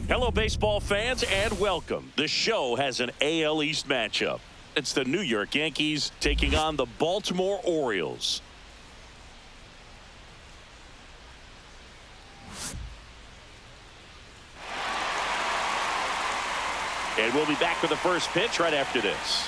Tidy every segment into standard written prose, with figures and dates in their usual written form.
Hello, baseball fans, and welcome. The show has an AL East matchup. It's the New York Yankees taking on the Baltimore Orioles. And we'll be back with the first pitch right after this.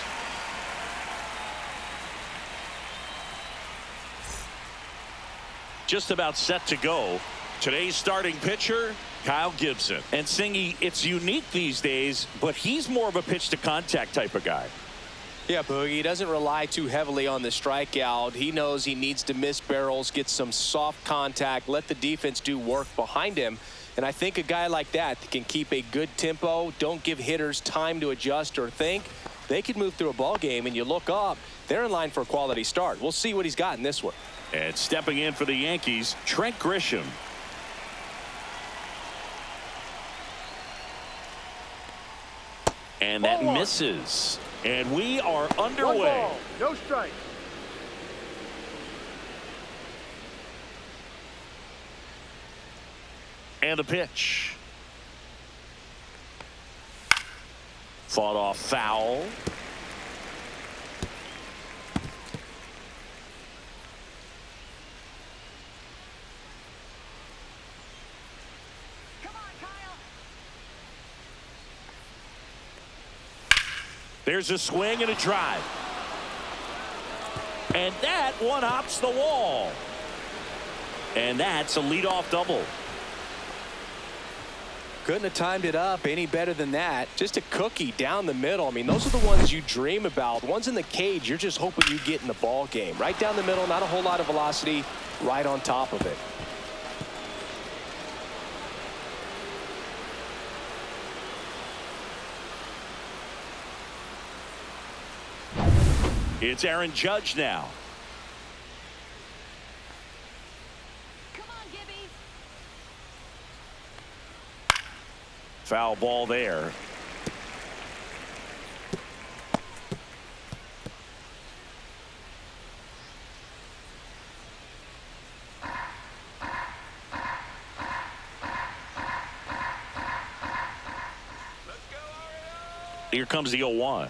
Just about set to go. Today's starting pitcher, Kyle Gibson. And Singy, it's unique these days, but he's more of a pitch to contact type of guy. Yeah, Boogie, he doesn't rely too heavily on the strikeout. He knows he needs to miss barrels, get some soft contact, let the defense do work behind him. And I think a guy like that can keep a good tempo, don't give hitters time to adjust or think. They could move through a ball game, and you look up, they're in line for a quality start. We'll see what he's got in this one. And stepping in for the Yankees, Trent Grisham. And that misses. And we are underway. No strike. And a pitch. Fought off foul. There's a swing and a drive. And that one hops the wall. And that's a leadoff double. Couldn't have timed it up any better than that. Just a cookie down the middle. I mean, those are the ones you dream about. Ones in the cage, you're just hoping you get in the ball game. Right down the middle, not a whole lot of velocity, right on top of it. It's Aaron Judge now. Come on, Gibby. Foul ball there. Here comes the 0-1.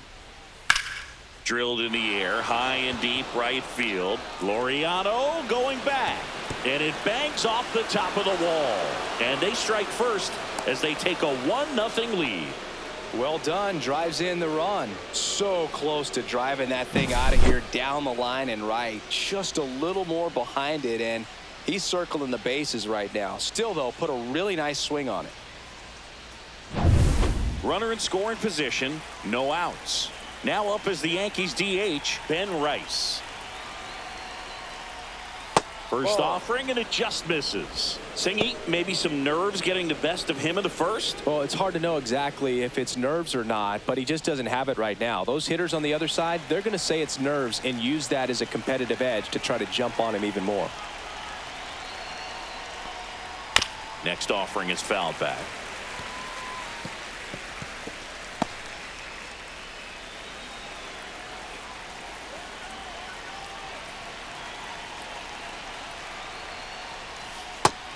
Drilled in the air, high and deep right field. Laureano going back. And it bangs off the top of the wall. And they strike first as they take a 1-0 lead. Well done. Drives in the run. So close to driving that thing out of here down the line and right. Just a little more behind it, and he's circling the bases right now. Still, though, put a really nice swing on it. Runner in scoring position. No outs. Now up is the Yankees DH, Ben Rice. First offering, and it just misses. Singy, maybe some nerves getting the best of him in the first? Well, it's hard to know exactly if it's nerves or not, but he just doesn't have it right now. Those hitters on the other side, they're going to say it's nerves and use that as a competitive edge to try to jump on him even more. Next offering is fouled back.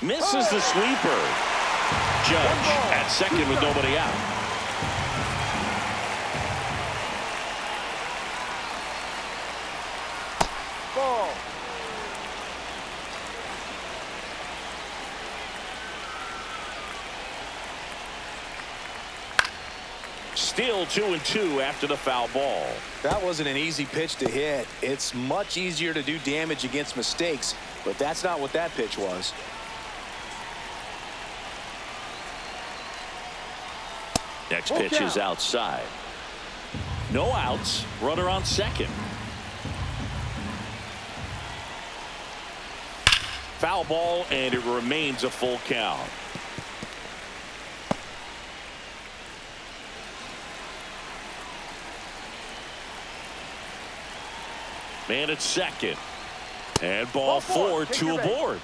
Misses the sweeper. Judge at second with nobody out. Ball. Still 2-2 after the foul ball. That wasn't an easy pitch to hit. It's much easier to do damage against mistakes, but that's not what that pitch was. Next pitch is outside. No outs. Runner on second. Foul ball, and it remains a full count. Man at second. And ball four, two aboard.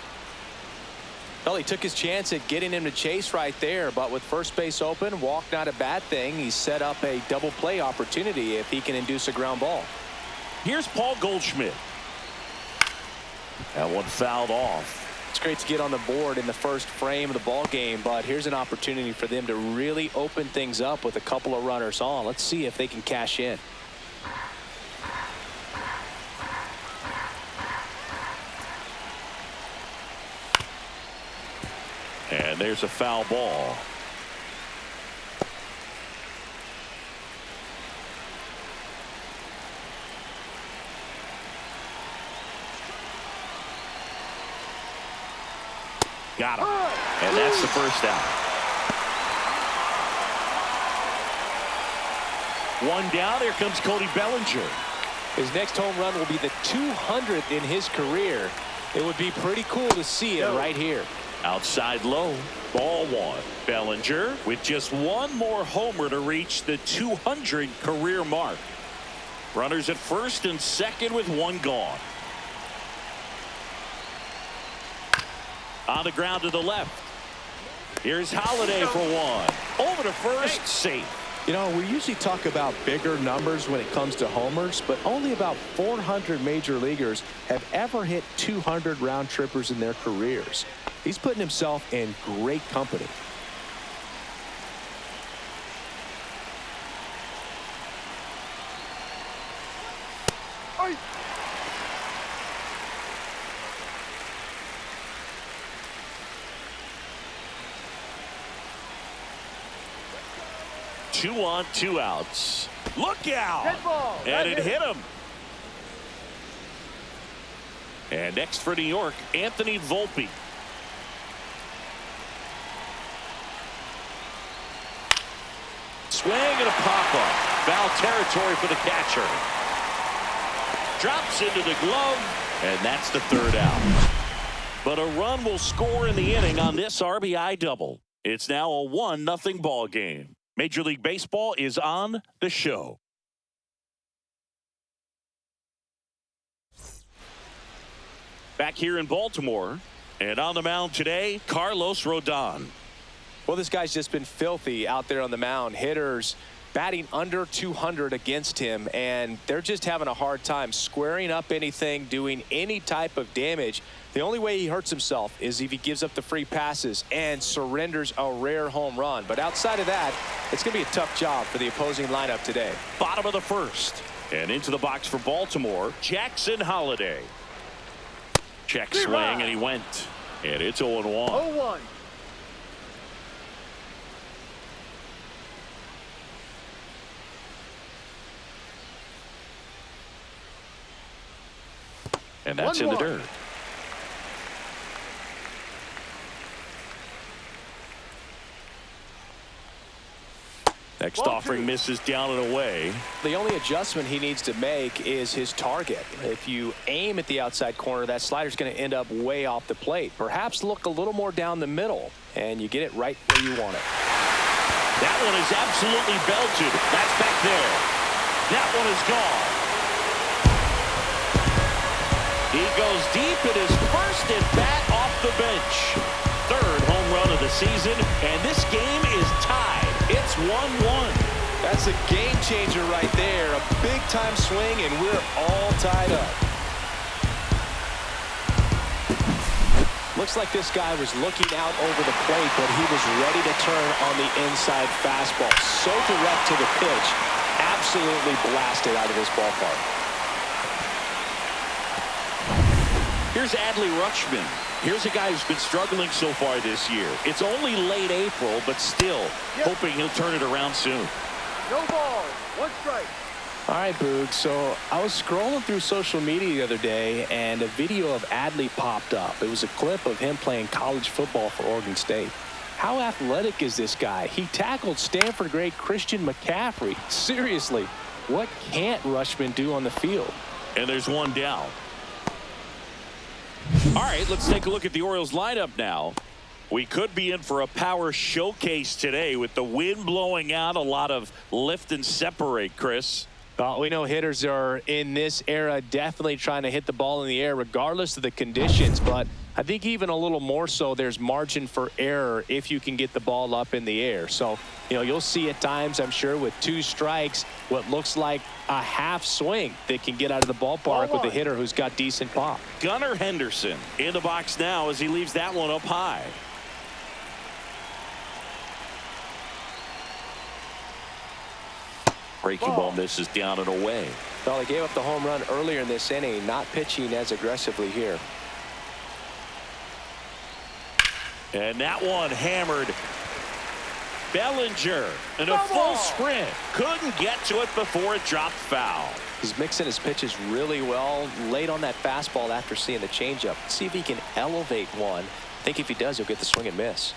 Well, he took his chance at getting him to chase right there, but with first base open, walk not a bad thing. He set up a double play opportunity if he can induce a ground ball. Here's Paul Goldschmidt. That one fouled off. It's great to get on the board in the first frame of the ball game, but here's an opportunity for them to really open things up with a couple of runners on. Let's see if they can cash in. And there's a foul ball. Got him. And that's the first out. One down. Here comes Cody Bellinger. His next home run will be the 200th in his career. It would be pretty cool to see it right here. Outside low. Ball one. Bellinger with just one more homer to reach the 200 career mark. Runners at first and second with one gone. On the ground to the left. Here's Holiday for one. Over to first, safe. You know, we usually talk about bigger numbers when it comes to homers, but only about 400 major leaguers have ever hit 200 round trippers in their careers. He's putting himself in great company. Oi. 2 on, 2 outs. Look out! Dead ball. And it hit him. And next for New York, Anthony Volpe. Swing and a pop-up. Foul territory for the catcher. Drops into the glove, and that's the third out. But a run will score in the inning on this RBI double. It's now a 1-0 ball game. Major League Baseball is on the show. Back here in Baltimore, and on the mound today, Carlos Rodon. Well, this guy's just been filthy out there on the mound. Hitters batting under 200 against him, and they're just having a hard time squaring up anything, doing any type of damage. The only way he hurts himself is if he gives up the free passes and surrenders a rare home run. But outside of that, it's going to be a tough job for the opposing lineup today. Bottom of the first. And into the box for Baltimore, Jackson Holiday. Check swing, and he went. And it's 0-1. 0-1. And that's in the dirt. Next offering misses down and away. The only adjustment he needs to make is his target. If you aim at the outside corner, that slider's going to end up way off the plate. Perhaps look a little more down the middle, and you get it right where you want it. That one is absolutely belted. That's back there. That one is gone. He goes deep in his first at bat off the bench. Third home run of the season, and this game is tied. It's 1-1. That's a game changer right there. A big time swing, and we're all tied up. Looks like this guy was looking out over the plate, but he was ready to turn on the inside fastball. So direct to the pitch. Absolutely blasted out of this ballpark. Here's Adley Rutschman. Here's a guy who's been struggling so far this year. It's only late April, but still hoping he'll turn it around soon. No ball. 1 strike. All right, Boog. So I was scrolling through social media the other day, and a video of Adley popped up. It was a clip of him playing college football for Oregon State. How athletic is this guy? He tackled Stanford great Christian McCaffrey. Seriously, what can't Rutschman do on the field? And there's one down. All right, let's take a look at the Orioles lineup now. We could be in for a power showcase today with the wind blowing out, a lot of lift and separate, Chris. Well, we know hitters are in this era definitely trying to hit the ball in the air regardless of the conditions, but I think even a little more so, there's margin for error if you can get the ball up in the air. So, you'll see at times, I'm sure, with 2 strikes, what looks like a half swing that can get out of the ballpark with a hitter who's got decent pop. Gunnar Henderson in the box now as he leaves that one up high. Breaking ball misses down and away. Well, he gave up the home run earlier in this inning, not pitching as aggressively here. And that one hammered. Bellinger in a full sprint. Couldn't get to it before it dropped foul. He's mixing his pitches really well. Late on that fastball after seeing the changeup. See if he can elevate one. I think if he does, he'll get the swing and miss.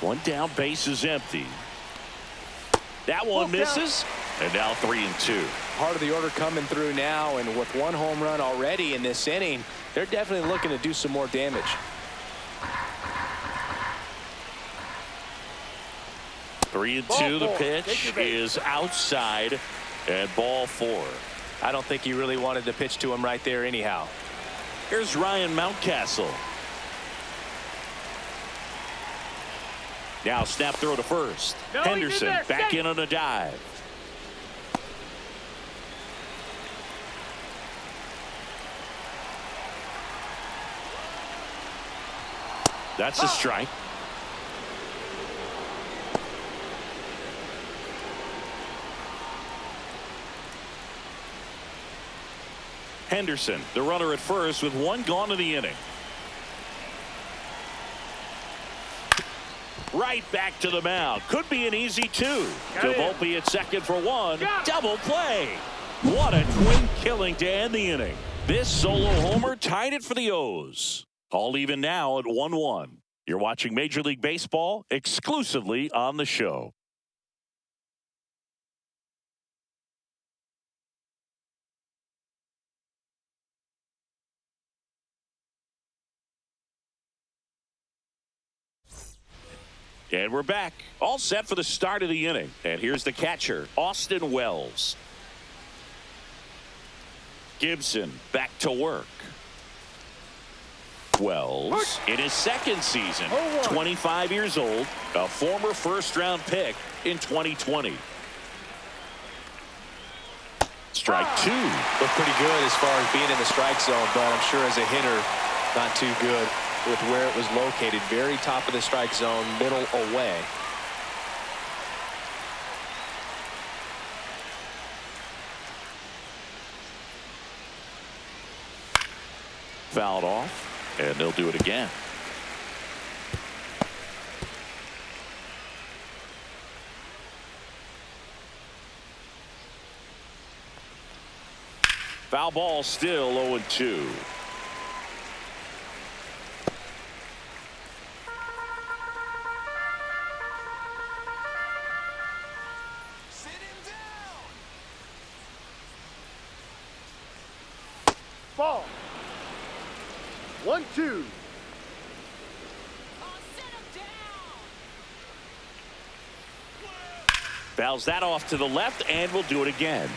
One down, base is empty. That one misses. And now 3-2. Part of the order coming through now, and with 1 home run already in this inning, they're definitely looking to do some more damage. 3-2. The pitch is outside, and ball 4. I don't think he really wanted to pitch to him right there anyhow. Here's Ryan Mountcastle. Now snap throw to first. Henderson back in on a dive. That's a strike. Henderson, the runner at first, with 1 gone in the inning. Right back to the mound. Could be an easy 2. Volpe at second for 1. Double play. What a twin killing to end the inning. This solo homer tied it for the O's. All even now at 1-1. You're watching Major League Baseball exclusively on the show. And we're back. All set for the start of the inning. And here's the catcher, Austin Wells. Gibson back to work. Wells in his second season, 25 years old, a former first-round pick in 2020. Strike 2. Looked pretty good as far as being in the strike zone, but I'm sure as a hitter, not too good with where it was located. Very top of the strike zone, middle away. Fouled off. And they'll do it again. Foul ball, still 0-2. Sit him down. Ball. 1-2. Fouls that off to the left, and we'll do it again.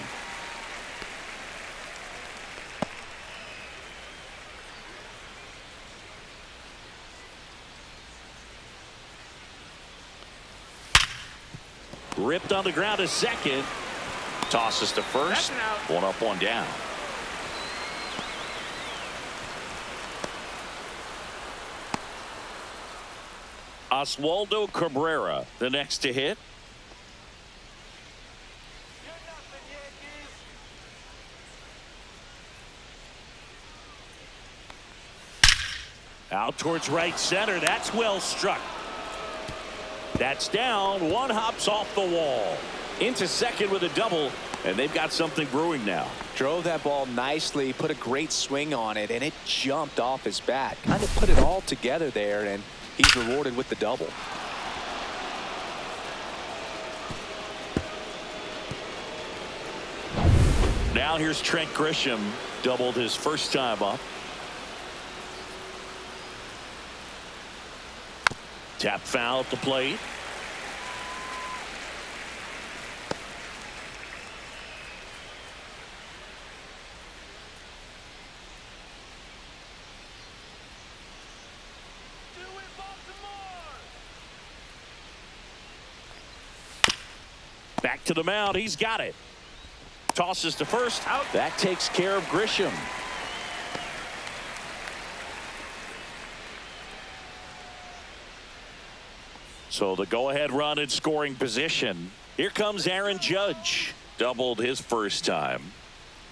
Ripped on the ground to second. Tosses to first. 1 up, 1 down. Oswaldo Cabrera, the next to hit. Out towards right center. That's well struck. That's down. 1 hops off the wall. Into second with a double, and they've got something brewing now. Drove that ball nicely, put a great swing on it, and it jumped off his bat. Kind of put it all together there, and he's rewarded with the double. Now here's Trent Grisham. Doubled his first time up. Tap foul at the plate. Back to the mound. He's got it. Tosses to first. Out. That takes care of Grisham. So the go-ahead run in scoring position. Here comes Aaron Judge. Doubled his first time.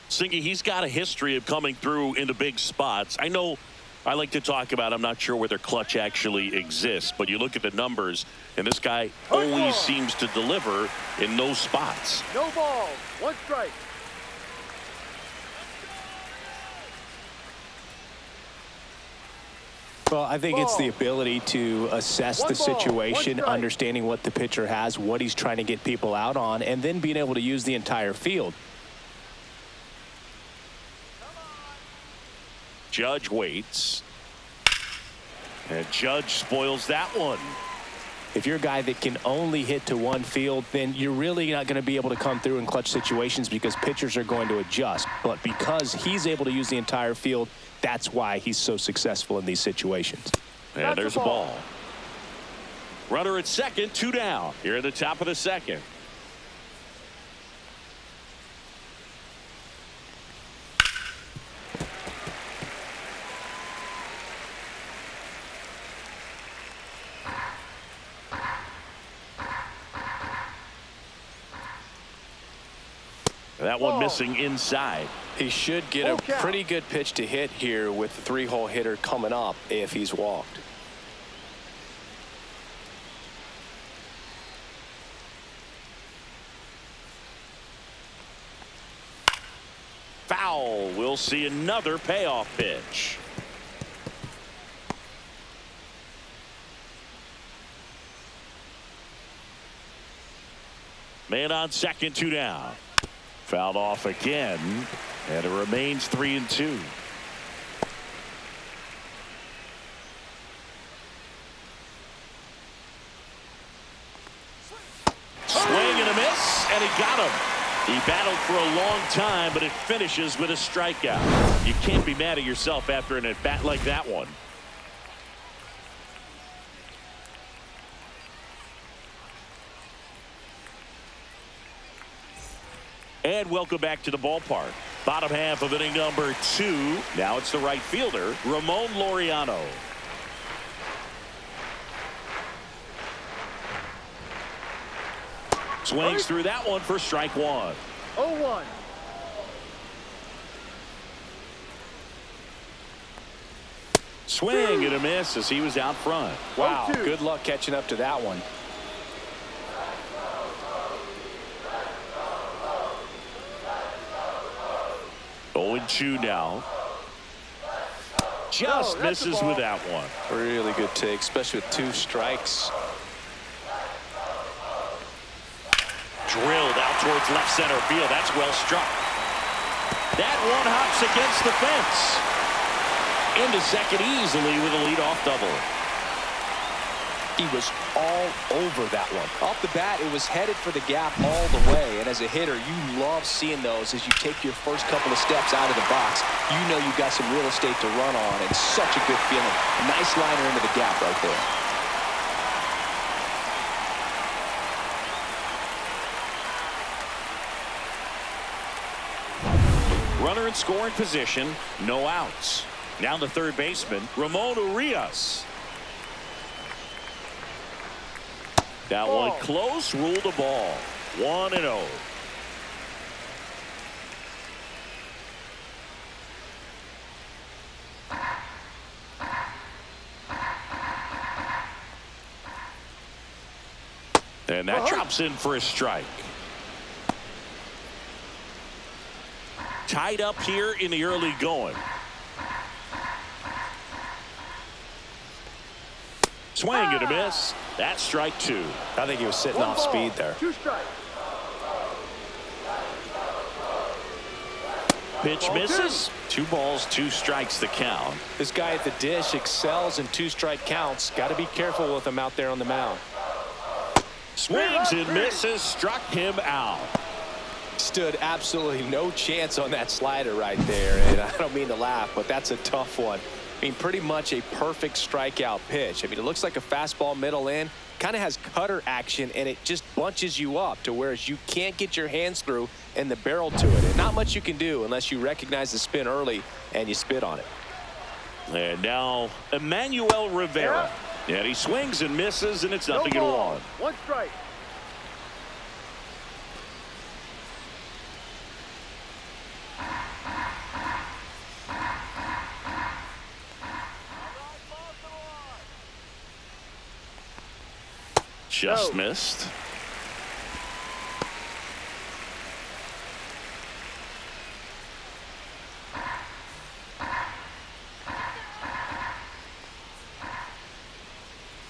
Singy, he's got a history of coming through into big spots. I know I like to talk about, I'm not sure whether clutch actually exists, but you look at the numbers, and this guy always seems to deliver in those spots. No ball. One strike. Well, I think it's the ability to assess the situation, understanding what the pitcher has, what he's trying to get people out on, and then being able to use the entire field. Judge waits. And Judge spoils that one. If you're a guy that can only hit to one field, then you're really not going to be able to come through in clutch situations because pitchers are going to adjust. But because he's able to use the entire field, that's why he's so successful in these situations. And there's a ball. Runner at second, 2 down. Here at the top of the second. That one missing inside. He should get a pretty good pitch to hit here with the 3-hole hitter coming up if he's walked. Foul. We'll see another payoff pitch. Man on second, 2 down. Fouled off again, and it remains 3-2. Swing and a miss, and he got him. He battled for a long time, but it finishes with a strikeout. You can't be mad at yourself after an at-bat like that one. And welcome back to the ballpark. Bottom half of inning number 2. Now it's the right fielder, Ramon Laureano. Swings through that one for strike 1. 0-1. Swing and a miss as he was out front. Wow, good luck catching up to that one. 0-2 now. Just misses with that one. Really good take, especially with 2 strikes. Drilled out towards left center field. That's well struck. That one hops against the fence. Into second easily with a leadoff double. He was all over that one. Off the bat, it was headed for the gap all the way. And as a hitter, you love seeing those as you take your first couple of steps out of the box. You know you've got some real estate to run on, and such a good feeling. Nice liner into the gap right there. Runner in scoring position, no outs. Now the third baseman, Ramon Urias. That one close, ruled a ball. 1-0. And that drops in for a strike. Tied up here in the early going. Swing and a miss. That's strike 2. I think he was sitting off speed there. 2 strikes. Pitch misses. 2 balls, 2 strikes the count. This guy at the dish excels in 2-strike counts. Got to be careful with him out there on the mound. Swings and misses. Struck him out. Stood absolutely no chance on that slider right there. And I don't mean to laugh, but that's a tough one. I mean, pretty much a perfect strikeout pitch. I mean, it looks like a fastball middle in, kind of has cutter action, and it just bunches you up to whereas you can't get your hands through and the barrel to it. And not much you can do unless you recognize the spin early and you spit on it. And now Emmanuel Rivera. And he swings and misses, and it's nothing at one. One strike. Just missed.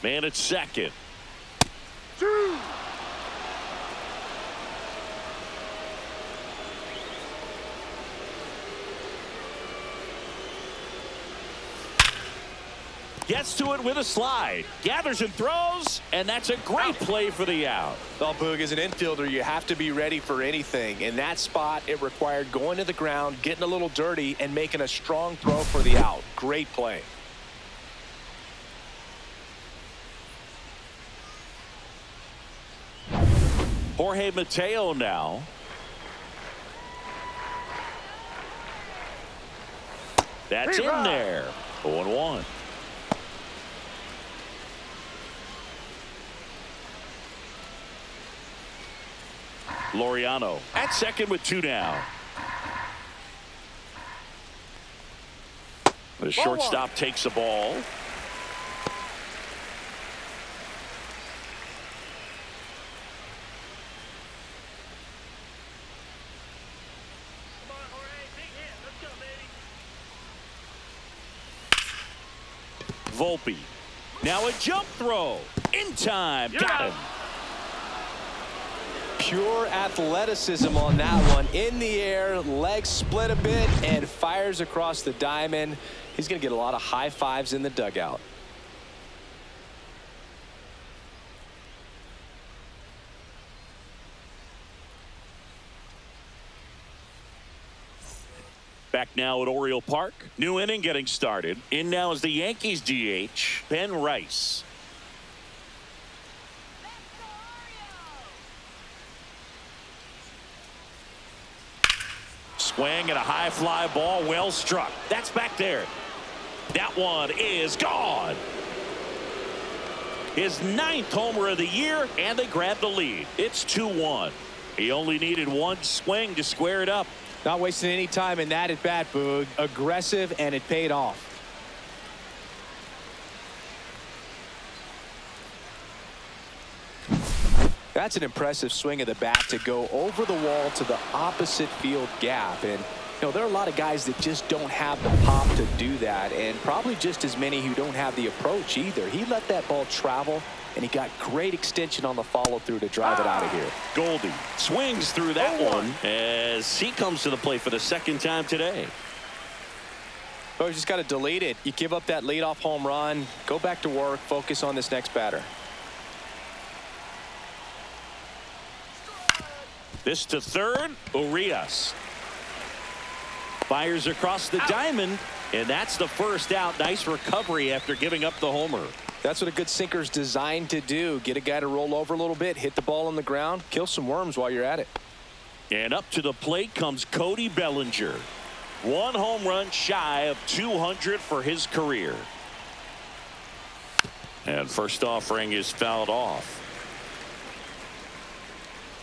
Man at second. 2. Gets to it with a slide. Gathers and throws, and that's a great play for the out. Well, Boog, as an infielder, you have to be ready for anything. In that spot, it required going to the ground, getting a little dirty, and making a strong throw for the out. Great play. Jorge Mateo now. That's in there. 0-1. Laureano at second with 2 down. The shortstop takes the ball. Volpe. Now a jump throw. In time. Got him. Pure athleticism on that one. In the air, legs split a bit, and fires across the diamond. He's going to get a lot of high fives in the dugout. Back now at Oriole Park. New inning getting started. In now is the Yankees DH, Ben Rice. Swing and a high fly ball, well struck. That's back there. That one is gone. His 9th homer of the year, and they grab the lead. It's 2-1. He only needed one swing to square it up. Not wasting any time in that at bat, Boog. Aggressive, and it paid off. That's an impressive swing of the bat to go over the wall to the opposite field gap. And, you know, there are a lot of guys that just don't have the pop to do that, and probably just as many who don't have the approach either. He let that ball travel, and he got great extension on the follow-through to drive it out of here. Goldie swings through that one as he comes to the plate for the 2nd time today. Oh, you just got to delete it. You give up that leadoff home run, go back to work, focus on this next batter. This to third. Urias fires across the diamond, and that's the first out. Nice recovery after giving up the homer. That's what a good sinker's designed to do. Get a guy to roll over a little bit, hit the ball on the ground, kill some worms while you're at it. And up to the plate comes Cody Bellinger. 1 home run shy of 200 for his career. And first offering is fouled off.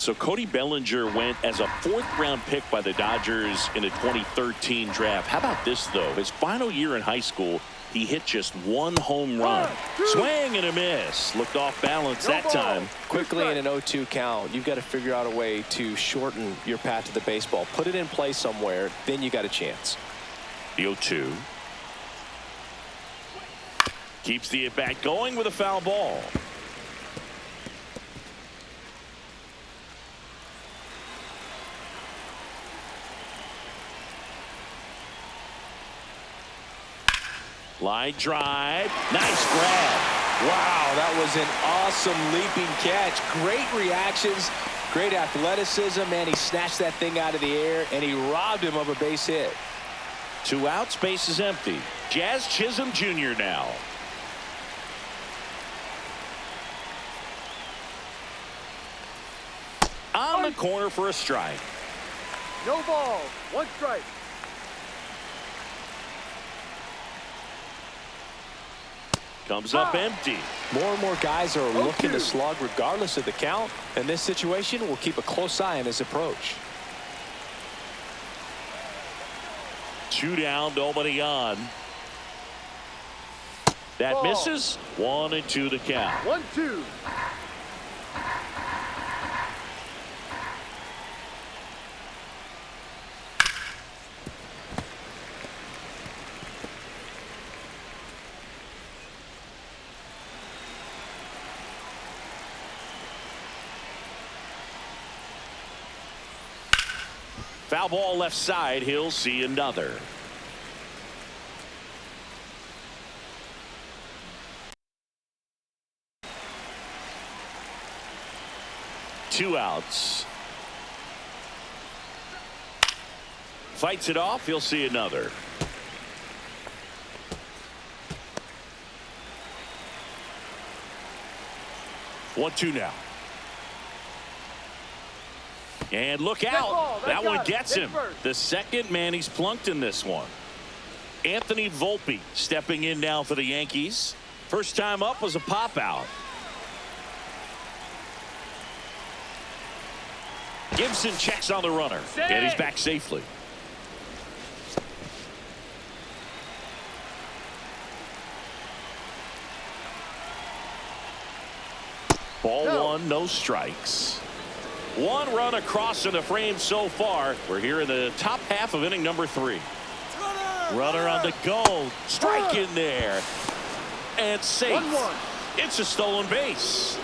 So Cody Bellinger went as a 4th-round pick by the Dodgers in a 2013 draft. How about this, though? His final year in high school, he hit just 1 home run. Swing and a miss. Looked off balance that time. Quickly in an 0-2 count, you've got to figure out a way to shorten your path to the baseball. Put it in play somewhere, then you got a chance. The 0-2. Keeps the at-bat going with a foul ball. Line drive. Nice grab. Wow, that was an awesome leaping catch. Great reactions, great athleticism, and he snatched that thing out of the air, and he robbed him of a base hit. 2 outs, base is empty. Jazz Chisholm Jr. now. On the corner for a strike. No ball. 1 strike. Comes up empty. More and more guys are looking to slug regardless of the count. In this situation, we'll keep a close eye on his approach. 2 down, nobody on. That Ball. misses. 1-2 to count. 1-2. Foul ball left side. He'll see another. Two outs. Fights it off. He'll see another. One, two now. And look out. That one gets him. The second man he's plunked in this one. Anthony Volpe stepping in now for the Yankees. First time up was a pop out. Gibson checks on the runner. And he's back safely. Ball 1, no strikes. 1 run across in the frame so far. We're here in the top half of inning number 3. Runner on the go. Strike in there. And safe. 1-1. It's a stolen base.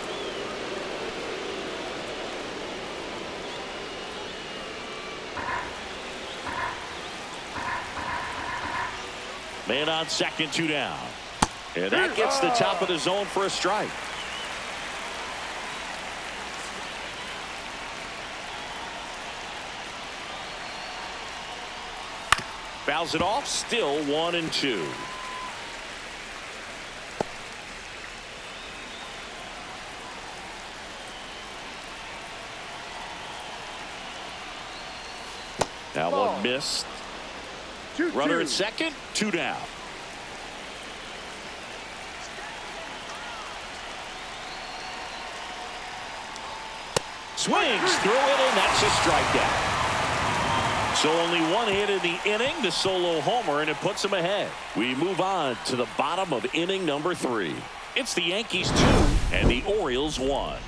Man on second, 2 down. And that gets the top of the zone for a strike. Fouls it off. Still 1-2. That one missed. 2-2. Runner at second, 2 down. Swings through it, and that's a strikeout. So only 1 hit in the inning, the solo homer, and it puts him ahead. We move on to the bottom of inning number 3. It's the Yankees 2 and the Orioles 1.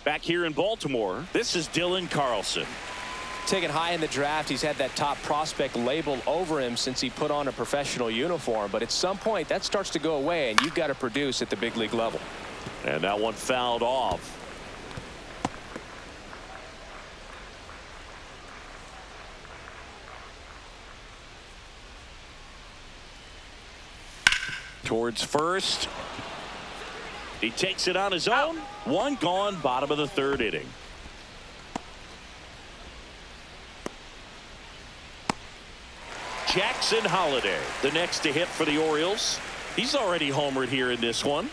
Back here in Baltimore, this is Dylan Carlson. Taken high in the draft, he's had that top prospect label over him since he put on a professional uniform. But at some point, that starts to go away, and you've got to produce at the big league level. And that one fouled off. Towards first. He takes it on his own. 1 gone, bottom of the 3rd inning. Jackson Holliday, the next to hit for the Orioles. He's already homered here in this one.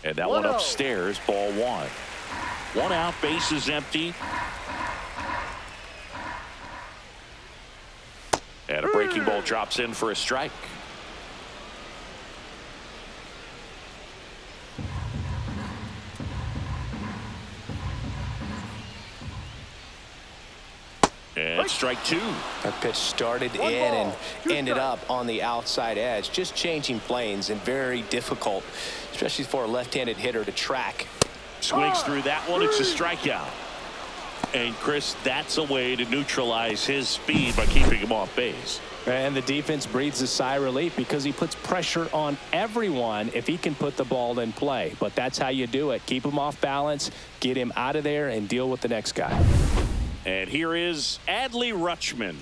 And that one upstairs, ball 1. 1 out, base is empty. And a breaking ball drops in for a strike. And strike 2. That pitch started in and ended up on the outside edge. Just changing planes, and very difficult, especially for a left-handed hitter to track. Swings through that one. It's a strikeout. And Chris, that's a way to neutralize his speed by keeping him off base. And the defense breathes a sigh of relief because he puts pressure on everyone if he can put the ball in play. But that's how you do it. Keep him off balance, get him out of there, and deal with the next guy. And here is Adley Rutschman.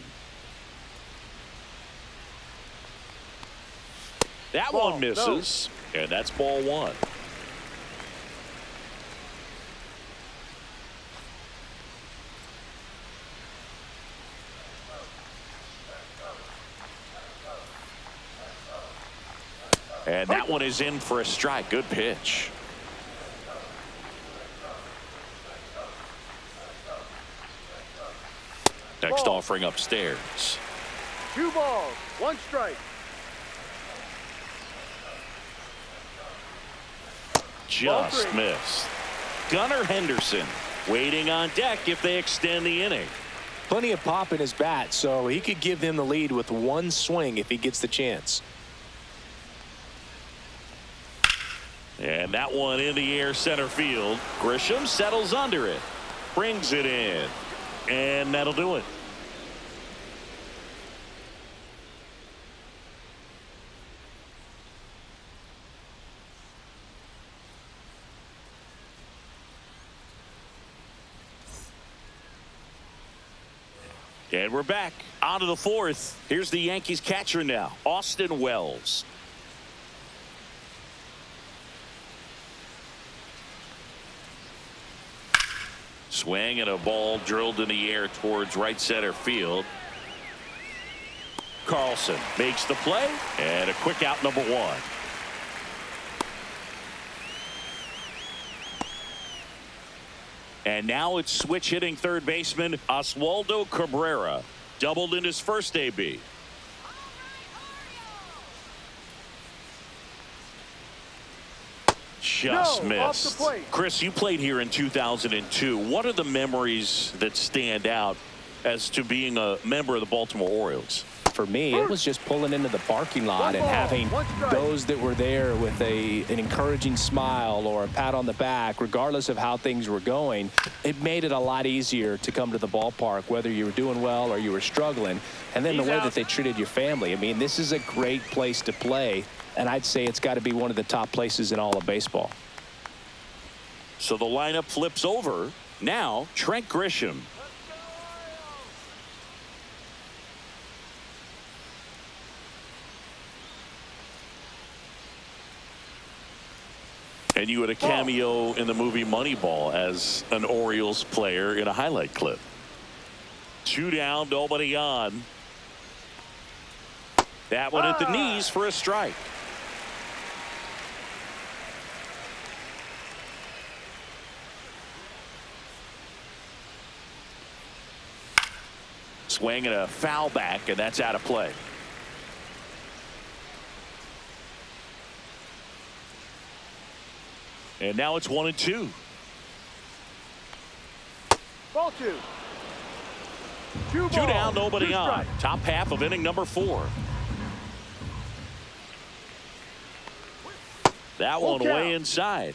That one misses, and that's ball one. And that one is in for a strike. Good pitch. Next offering upstairs. 2 balls, 1 strike. Just missed. Gunnar Henderson waiting on deck if they extend the inning. Plenty of pop in his bat, so he could give them the lead with 1 swing if he gets the chance. And that one in the air center field. Grisham settles under it. Brings it in. And that'll do it. And we're back on to the 4th. Here's the Yankees catcher now, Austin Wells. Swing and a ball drilled in the air towards right center field. Carlson makes the play and a quick out, number 1. And now it's switch hitting third baseman Oswaldo Cabrera. Doubled in his first AB. Just missed. Off the plate. Chris, you played here in 2002. What are the memories that stand out as to being a member of the Baltimore Orioles? For me, it was just pulling into the parking lot and having those that were there with an encouraging smile or a pat on the back, regardless of how things were going. It made it a lot easier to come to the ballpark, whether you were doing well or you were struggling. And then the way that they treated your family. I mean, this is a great place to play, and I'd say it's got to be one of the top places in all of baseball. So the lineup flips over. Now, Trent Grisham. And you had a cameo in the movie Moneyball as an Orioles player in a highlight clip. 2 down, nobody on. That one at the knees for a strike. Swing and a foul back, and that's out of play. And now it's 1-2. Ball 2. 2 down, nobody 2 on. strikes. Top half of inning number 4. That one way inside.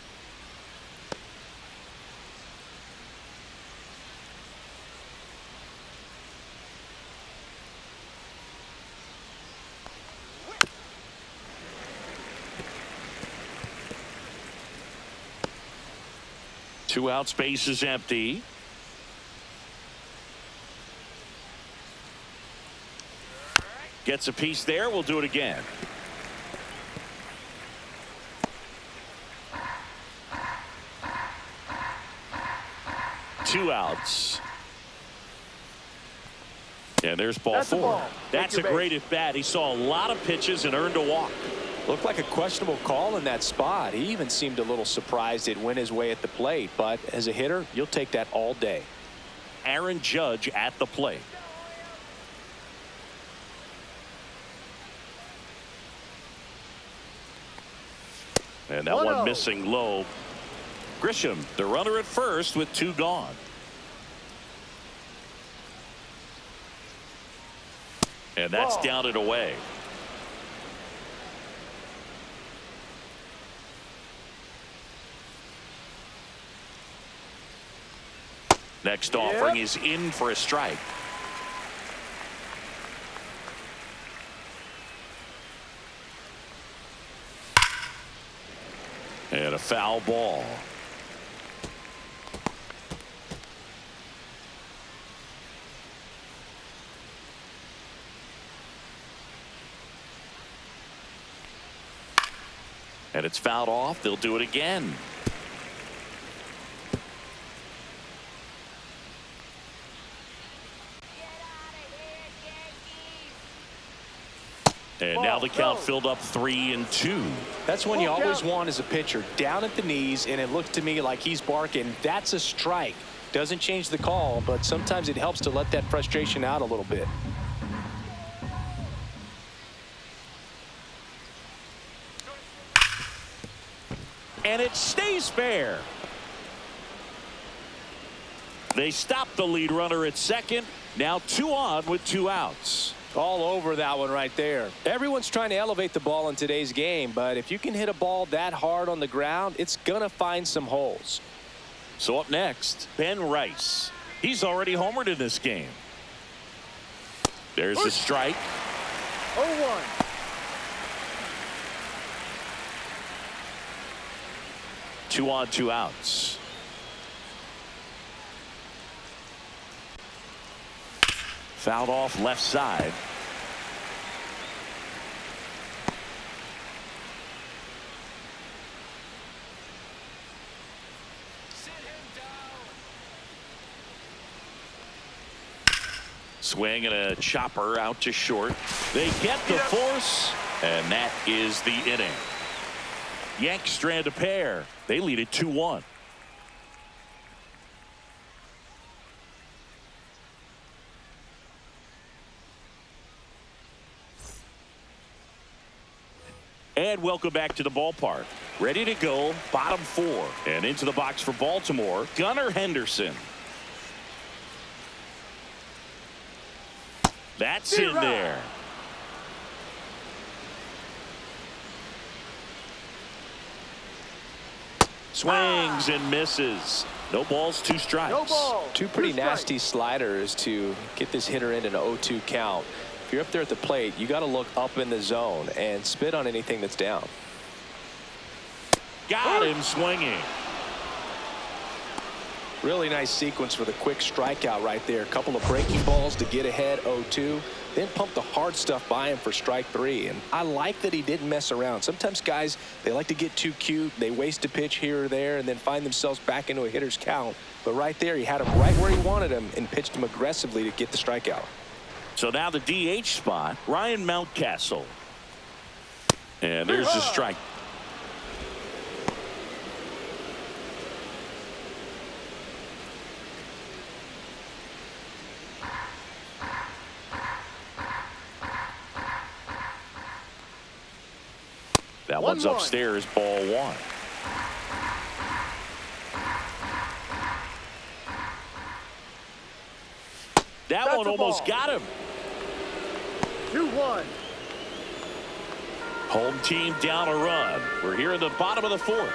Two out, space is empty. Gets a piece there. We'll do it again. Two outs. And there's ball 4. That's a great at bat. He saw a lot of pitches and earned a walk. Looked like a questionable call in that spot. He even seemed a little surprised it went his way at the plate. But as a hitter, you'll take that all day. Aaron Judge at the plate. And that one missing low. Grisham, the runner at first with 2 gone. And that's down and away. Next offering is in for a strike. And a foul ball. And it's fouled off. They'll do it again. And now the count filled up 3-2. That's when you always want as a pitcher, down at the knees, and it looks to me like he's barking. That's a strike. Doesn't change the call, but sometimes it helps to let that frustration out a little bit. And it stays fair. They stop the lead runner at second. Now 2 on with 2 outs. All over that one right there. Everyone's trying to elevate the ball in today's game, but if you can hit a ball that hard on the ground, it's going to find some holes. So up next, Ben Rice. He's already homered in this game. There's the strike. 0-1. Two on, 2 outs. Fouled off left side. Swing and a chopper out to short. They get the force, and that is the inning. Yanks strand a pair. They lead it 2-1. And welcome back to the ballpark. Ready to go, bottom 4. And into the box for Baltimore, Gunnar Henderson. That's in there. Swings and misses. No balls, 2 strikes. No ball. 2 pretty nasty sliders to get this hitter in an 0-2 count. If you're up there at the plate, you got to look up in the zone and spit on anything that's down. Got him swinging. Really nice sequence for the quick strikeout right there. A couple of breaking balls to get ahead 0-2. Then pump the hard stuff by him for strike 3. And I like that he didn't mess around. Sometimes guys, they like to get too cute. They waste a pitch here or there and then find themselves back into a hitter's count. But right there, he had him right where he wanted him and pitched him aggressively to get the strikeout. So now the DH spot, Ryan Mountcastle. And there's the strike. That one's upstairs, ball 1. That one almost got him. 2-1. Home team down a run. We're here in the bottom of the 4th.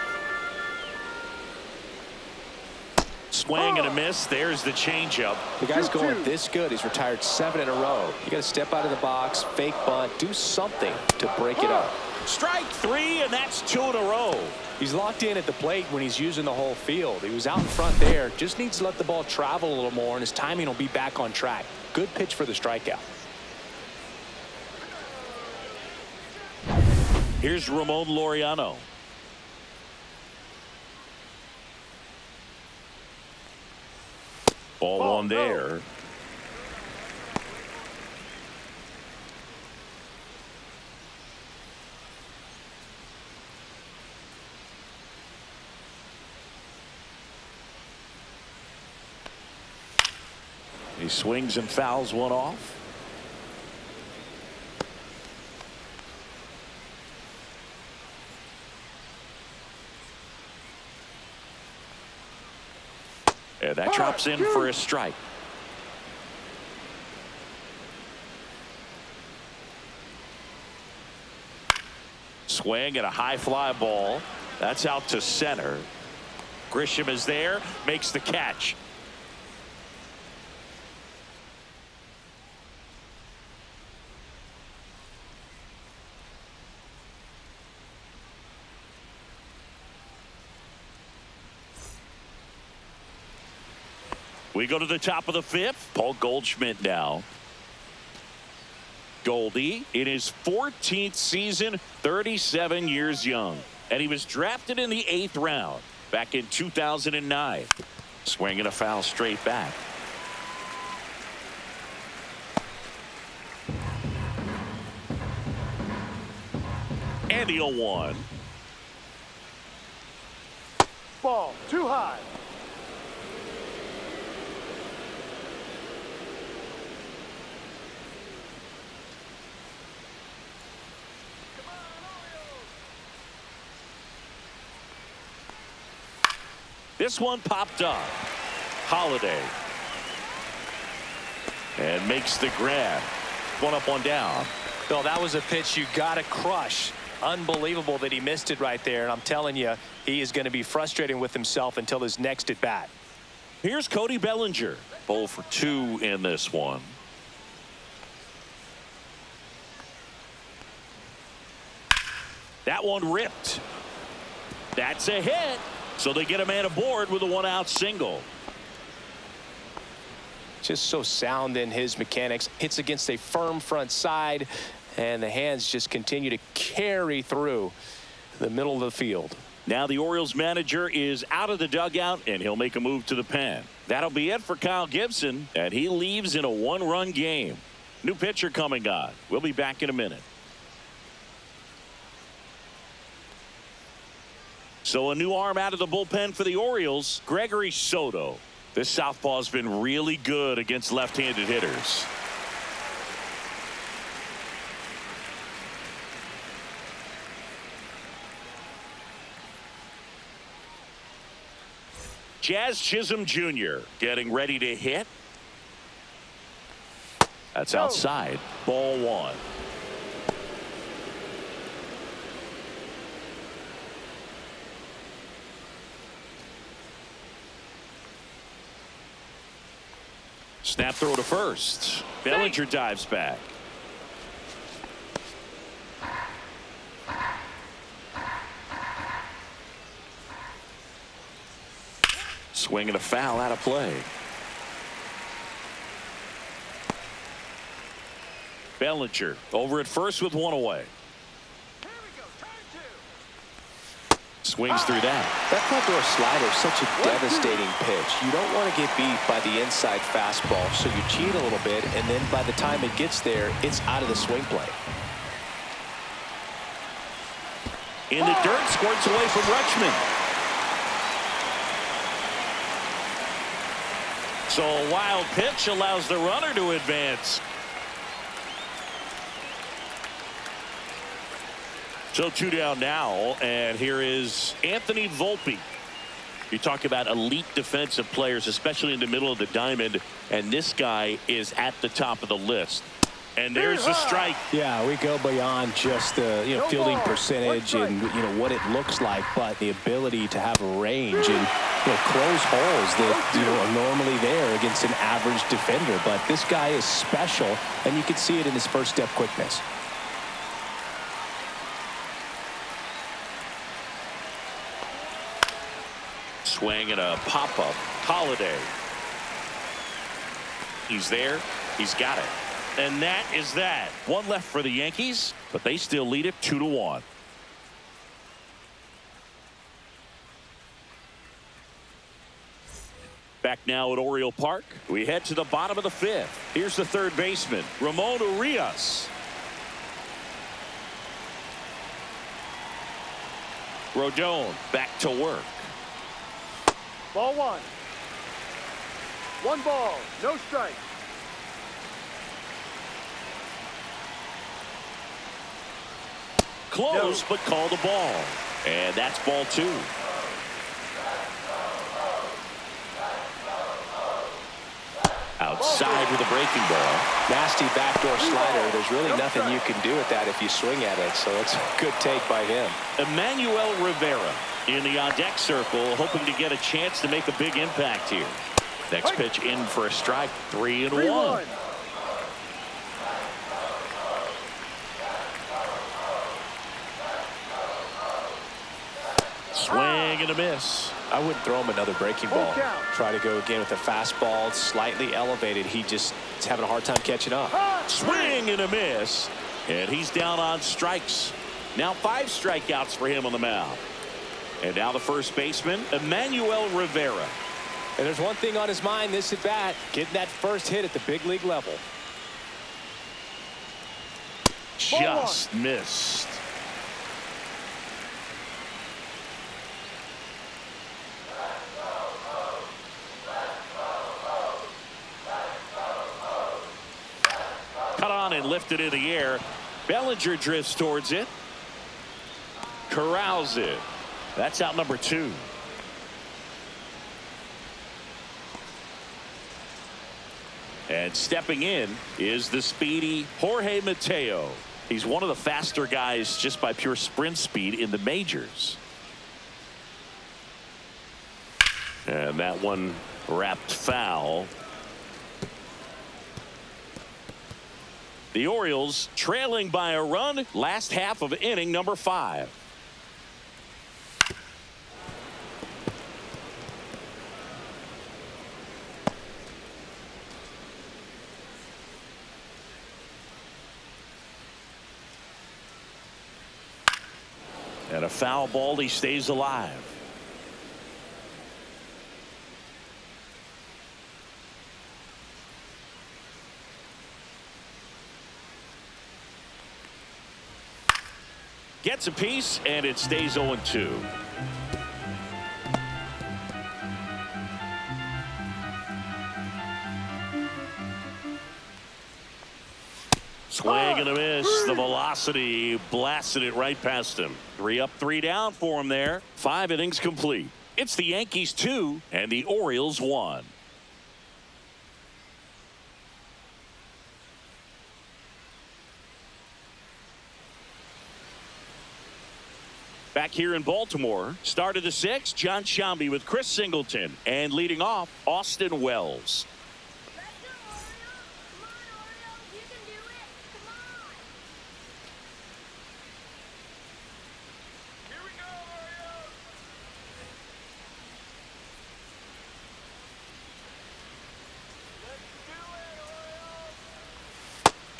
Swing and a miss. There's the changeup. The guy's going this good. He's retired 7 in a row. You got to step out of the box, fake bunt, do something to break it up. Strike 3, and that's 2 in a row. He's locked in at the plate when he's using the whole field. He was out in front there. Just needs to let the ball travel a little more, and his timing will be back on track. Good pitch for the strikeout. Here's Ramon Laureano. Ball 1 there. He swings and fouls one off. And that drops in for a strike. Swing and a high fly ball. That's out to center. Grisham is there, makes the catch. We go to the top of the fifth. Paul Goldschmidt now. Goldie in his 14th season, 37 years young. And he was drafted in the 8th round back in 2009. Swinging a foul straight back. And the 0-1. Ball too high. This one popped up. Holiday. And makes the grab. One up, one down. Bill, that was a pitch you got to crush. Unbelievable that he missed it right there. And I'm telling you, he is going to be frustrated with himself until his next at bat. Here's Cody Bellinger. 0 for 2 in this one. That one ripped. That's a hit. So they get a man aboard with a 1-out single. Just so sound in his mechanics. Hits against a firm front side, and the hands just continue to carry through the middle of the field. Now the Orioles manager is out of the dugout, and he'll make a move to the pen. That'll be it for Kyle Gibson, and he leaves in a 1-run game. New pitcher coming on. We'll be back in a minute. So a new arm out of the bullpen for the Orioles, Gregory Soto. This southpaw has been really good against left-handed hitters. Jazz Chisholm Jr. getting ready to hit. That's outside. Ball 1. Snap throw to first. Bellinger dives back. Swinging a foul out of play. Bellinger over at first with 1 away. Swings through that. That front door slider is such a devastating pitch. You don't want to get beat by the inside fastball, so you cheat a little bit, and then by the time it gets there, it's out of the swing play. In the dirt, squirts away from Rutschman. So a wild pitch allows the runner to advance. So 2 down now, and here is Anthony Volpe. You talk about elite defensive players, especially in the middle of the diamond, and this guy is at the top of the list. And there's a strike. Yeah, we go beyond just the fielding percentage and what it looks like, but the ability to have range and close holes that are normally there against an average defender. But this guy is special, and you can see it in his first step quickness. Swing and a pop-up. Holiday. He's there. He's got it. And that is that. One left for the Yankees, but they still lead it 2-1. Back now at Oriole Park. We head to the bottom of the 5th. Here's the third baseman, Ramon Urias. Rodon back to work. Ball 1. 1 ball, no strike. Close, but call the ball. And that's ball 2. Outside with a breaking ball. Nasty backdoor slider. There's really nothing you can do with that if you swing at it. So it's a good take by him. Emmanuel Rivera in the on-deck circle, hoping to get a chance to make a big impact here. Next pitch in for a strike. 3-1. Swing and a miss. I wouldn't throw him another breaking ball. Full count. Try to go again with a fastball, slightly elevated. He just is having a hard time catching up. Swing and a miss. And he's down on strikes. Now 5 strikeouts for him on the mound. And now the first baseman, Emmanuel Rivera. And there's one thing on his mind this at bat, getting that first hit at the big league level. Just missed. Cut on and lifted in the air. Bellinger drifts towards it. Corrals it. That's out number 2. And stepping in is the speedy Jorge Mateo. He's one of the faster guys just by pure sprint speed in the majors. And that one wrapped foul. The Orioles trailing by a run, last half of inning number 5. And a foul ball, he stays alive. Gets a piece, and it stays 0-2. Swing and a miss. The velocity blasted it right past him. 3 up, 3 down for him there. 5 innings complete. It's the Yankees 2 and the Orioles 1. Back here in Baltimore, start of the 6th, John Shambi with Chris Singleton, and leading off, Austin Wells. Let's go, Orioles. Come on, Orioles. You can do it. Come on. Here we go, Orioles. Let's do it, Orioles.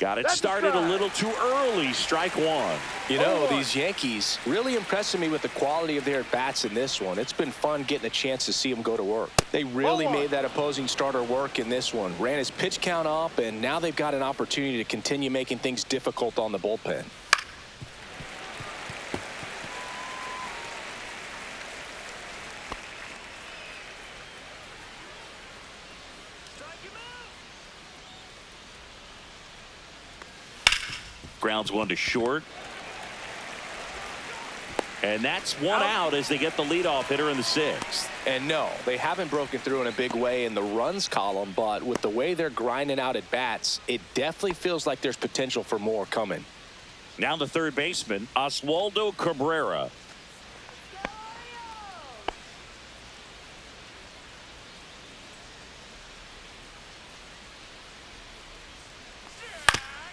Got it That's a started a strike. little too early. Strike 1. You know, 0-1. these Yankees really impressing me with the quality of their at-bats in this one. It's been fun getting a chance to see them go to work. They really 0-1. made that opposing starter work in this one. Ran his pitch count up, and now they've got an opportunity to continue making things difficult on the bullpen. Grounds one to short. And that's one out as they get the leadoff hitter in the 6th. And no, they haven't broken through in a big way in the runs column, but with the way they're grinding out at bats, it definitely feels like there's potential for more coming. Now the third baseman, Oswaldo Cabrera. Go, Orioles.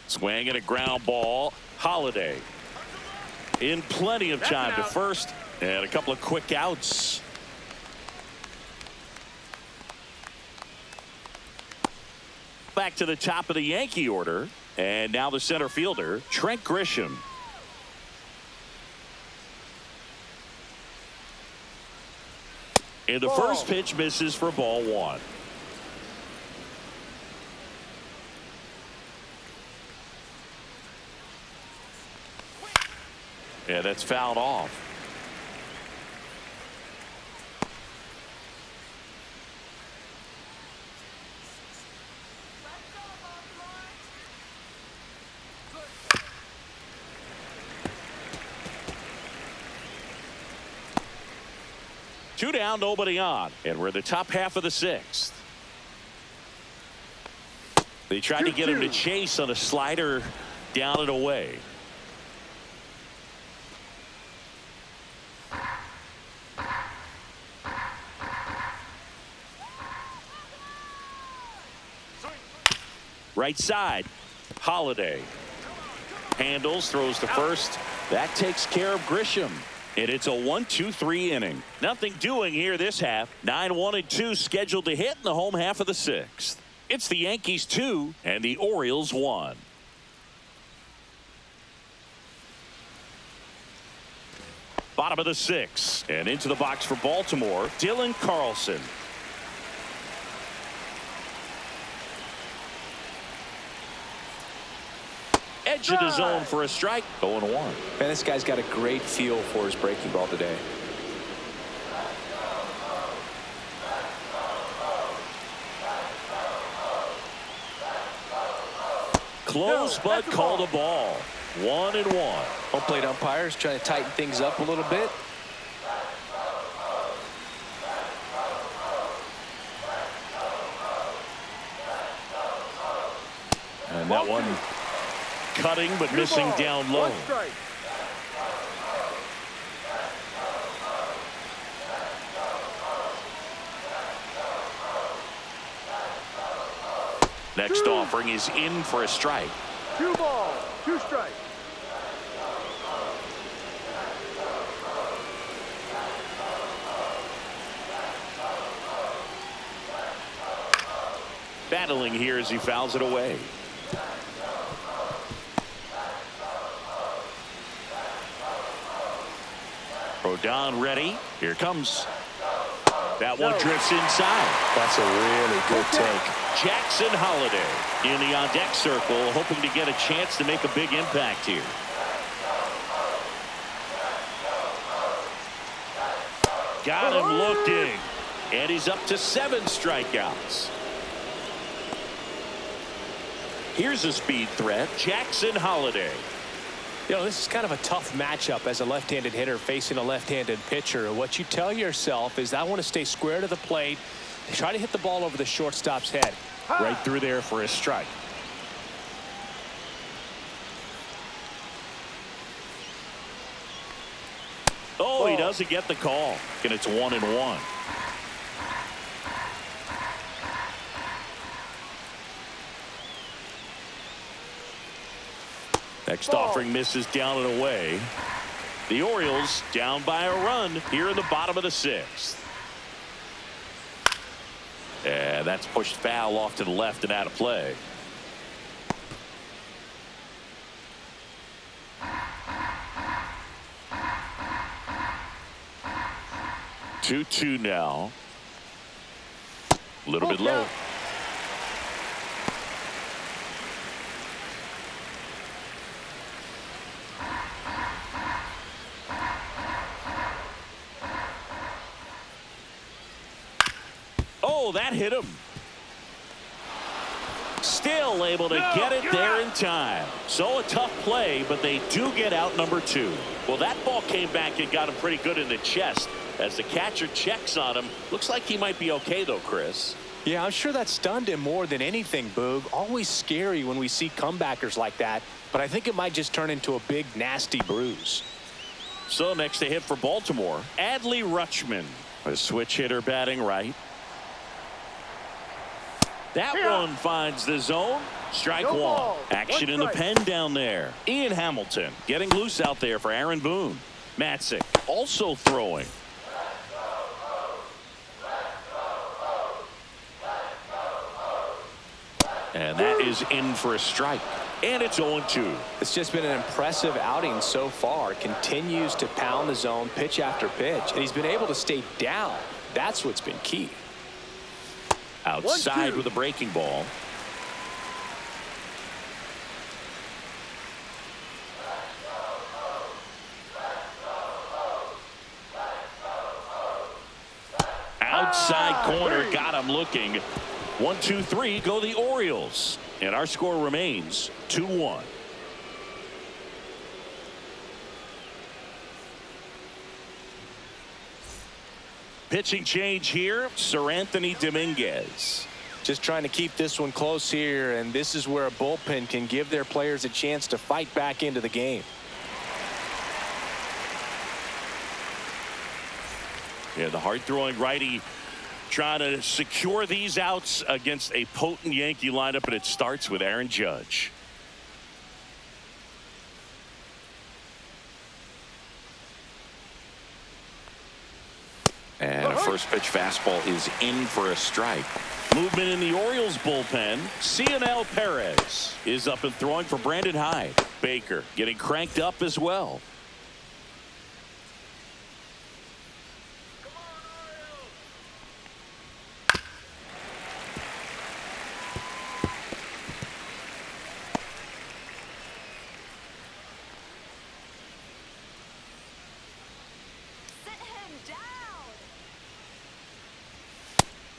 Swing and a ground ball. Holiday in plenty of time to first, and a couple of quick outs. Back to the top of the Yankee order, and now the center fielder, Trent Grisham. And the first pitch misses for ball 1. Yeah, that's fouled off. Let's go, Baltimore. 2 down, nobody on, and we're in the top half of the 6th. They tried to get him to chase on a slider down and away. Right side, Holiday handles, throws to first. That takes care of Grisham. And it's a 1-2-3 inning. Nothing doing here this half. 9-1-2 scheduled to hit in the home half of the sixth. It's the Yankees 2 and the Orioles 1. Bottom of the sixth, and into the box for Baltimore, Dylan Carlson. Edge of the zone for a strike. 0-1. Man, this guy's got a great feel for his breaking ball today. Close, but called a ball. 1-1. Home plate umpires trying to tighten things up a little bit. And that one cutting but missing down low. Next offering is in for a strike. 2 balls, 2 strikes. Battling here as he fouls it away. Rodon ready. Here comes. That one drifts inside. That's a really good take. Jackson Holiday in the on-deck circle, hoping to get a chance to make a big impact here. Got him looking. And he's up to 7 strikeouts. Here's a speed threat, Jackson Holiday. You know, this is kind of a tough matchup as a left-handed hitter facing a left-handed pitcher. What you tell yourself is, I want to stay square to the plate, try to hit the ball over the shortstop's head. Right through there for a strike. Oh, he doesn't get the call. And it's 1-1. Next offering misses down and away. The Orioles down by a run here in the bottom of the sixth. And that's pushed foul off to the left and out of play. Two now. A little bit low. Oh, that hit him. Still able to get it there in time. So a tough play, but they do get out number 2. Well, that ball came back and got him pretty good in the chest. As the catcher checks on him, looks like he might be okay, though, Chris. Yeah, I'm sure that stunned him more than anything, Boog. Always scary when we see comebackers like that, but I think it might just turn into a big, nasty bruise. So next to hit for Baltimore, Adley Rutschman, a switch hitter batting right. That one finds the zone. Strike 1. Action in the pen down there. Ian Hamilton getting loose out there for Aaron Boone. Matzik also throwing. And that is in for a strike. And it's 0-2. It's just been an impressive outing so far. Continues to pound the zone pitch after pitch. And he's been able to stay down. That's what's been key. Outside with a breaking ball. Outside corner, got him looking. 1-2-3 go the Orioles. And our score remains 2-1. Pitching change here, Sir Anthony Dominguez. Just trying to keep this one close here, and this is where a bullpen can give their players a chance to fight back into the game. Yeah, the hard-throwing righty trying to secure these outs against a potent Yankee lineup, and it starts with Aaron Judge. First pitch fastball is in for a strike. Movement in the Orioles bullpen. Cionel Perez is up and throwing for Brandon Hyde. Baker getting cranked up as well.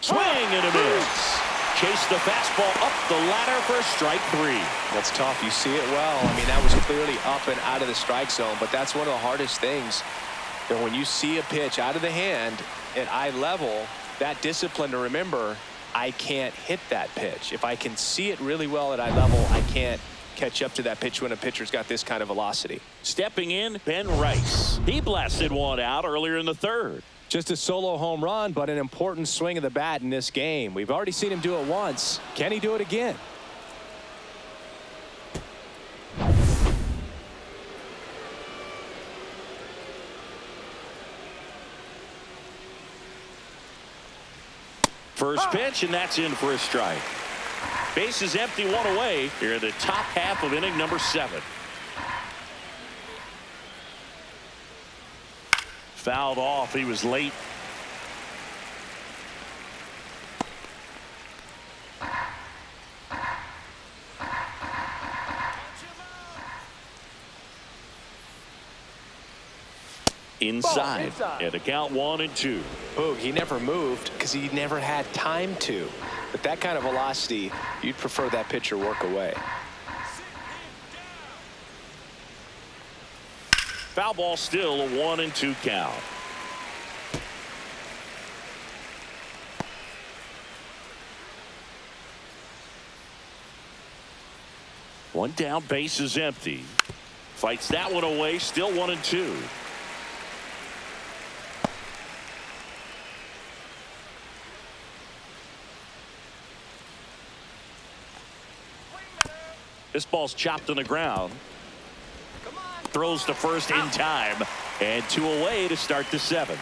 Swing and a miss. Chase the fastball up the ladder for strike 3. That's tough. You see it well. I mean, that was clearly up and out of the strike zone, but that's one of the hardest things. And when you see a pitch out of the hand at eye level, that discipline to remember, I can't hit that pitch. If I can see it really well at eye level, I can't catch up to that pitch when a pitcher's got this kind of velocity. Stepping in, Ben Rice. He blasted one out earlier in the 3rd. Just a solo home run, but an important swing of the bat in this game. We've already seen him do it once. Can he do it again? First pitch, and that's in for a strike. Base is empty, one away here in the top half of inning number 7. Fouled off. He was late. Inside. And the count 1-2. Oh, he never moved because he never had time to. But that kind of velocity, you'd prefer that pitcher work away. Foul ball, still a 1-2 count. One down, base is empty. Fights that one away, still 1-2. This ball's chopped on the ground. Throws to first in time, and 2 away to start the 7th.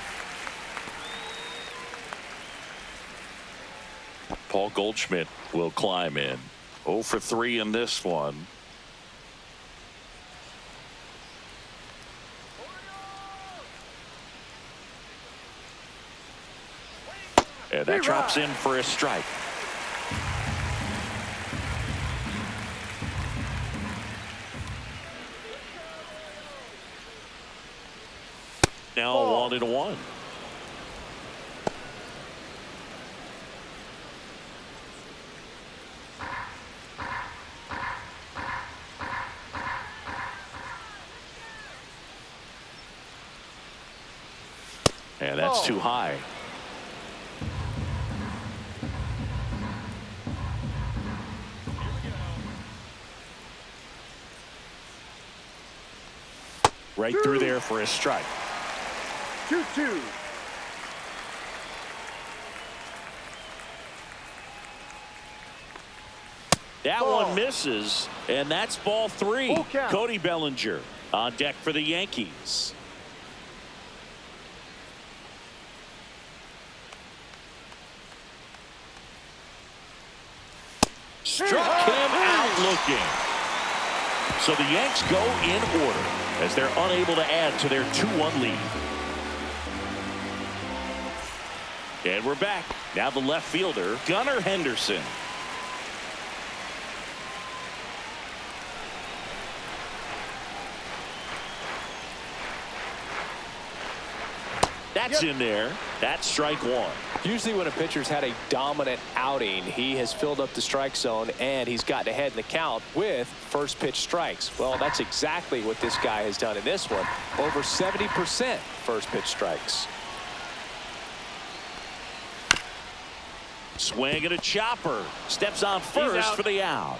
Paul Goldschmidt will climb in. 0 for 3 in this one. And that drops in for a strike. Now 1-1. And that's too high. Right through there for a strike. 2-2. That one misses, and that's ball 3. Cody Bellinger on deck for the Yankees. Struck him out looking. So the Yanks go in order as they're unable to add to their 2-1 lead. And we're back. Now the left fielder, Gunnar Henderson. That's in there. That's strike 1. Usually when a pitcher's had a dominant outing, he has filled up the strike zone and he's gotten ahead in the count with first pitch strikes. Well, that's exactly what this guy has done in this one. Over 70% first pitch strikes. Swing and a chopper. Steps on first for the out.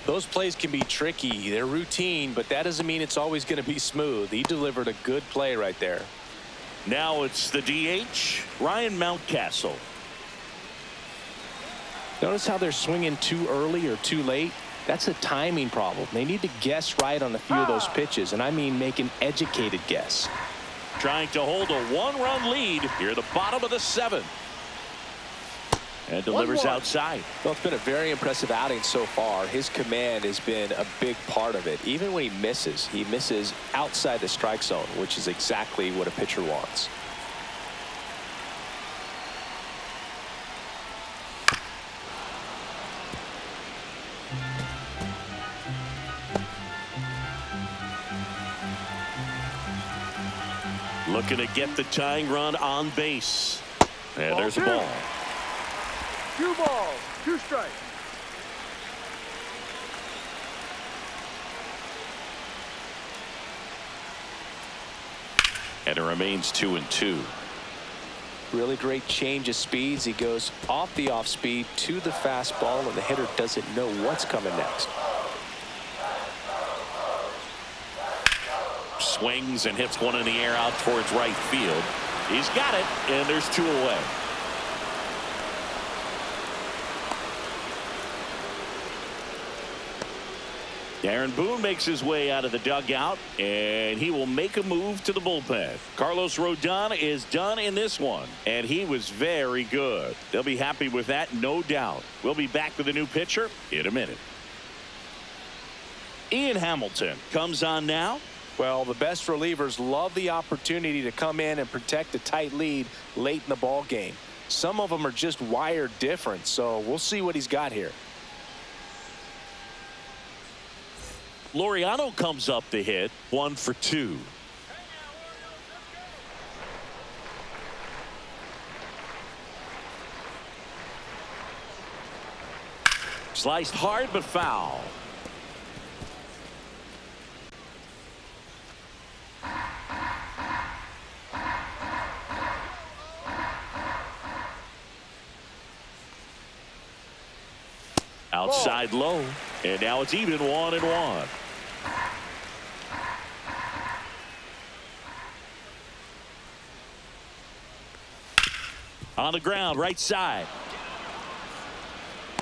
Those plays can be tricky. They're routine, but that doesn't mean it's always going to be smooth. He delivered a good play right there. Now it's the DH, Ryan Mountcastle. Notice how they're swinging too early or too late. That's a timing problem. They need to guess right on a few of those pitches, and I mean make an educated guess. trying to hold a one-run lead here at the bottom of the 7th. And delivers 1-1. outside. Well, it's been a very impressive outing so far. His command has been a big part of it. Even when he misses outside the strike zone, which is exactly what a pitcher wants. Looking to get the tying run on base. And Ball there's a 2. ball. 2 balls, 2 strikes. And it remains 2-2. Really great change of speeds. He goes off the off speed to the fastball, and the hitter doesn't know what's coming next. Swings and hits one in the air out towards right field. He's got it, and there's 2 away. Aaron Boone makes his way out of the dugout, and he will make a move to the bullpen. Carlos Rodon is done in this one, and he was very good. They'll be happy with that, no doubt. We'll be back with a new pitcher in a minute. Ian Hamilton comes on now. Well, the best relievers love the opportunity to come in and protect a tight lead late in the ball game. Some of them are just wired different, so we'll see what he's got here. Laureano comes up to hit, 1 for 2. Sliced hard but foul. Outside low, and now it's even 1-1. On the ground, right side.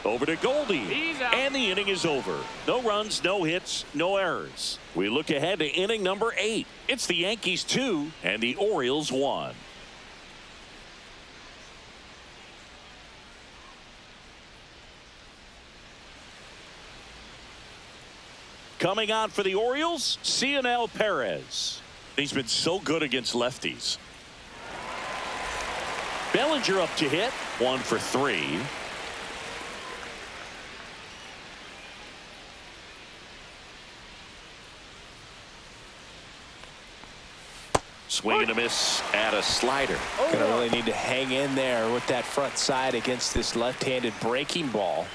Over to Goldie. And the inning is over. No runs, no hits, no errors. We look ahead to inning number 8. It's the Yankees 2 and the Orioles 1. Coming on for the Orioles, Cionel Perez. He's been so good against lefties. Bellinger up to hit, 1 for 3. Swing and a miss at a slider. Gonna really need to hang in there with that front side against this left-handed breaking ball.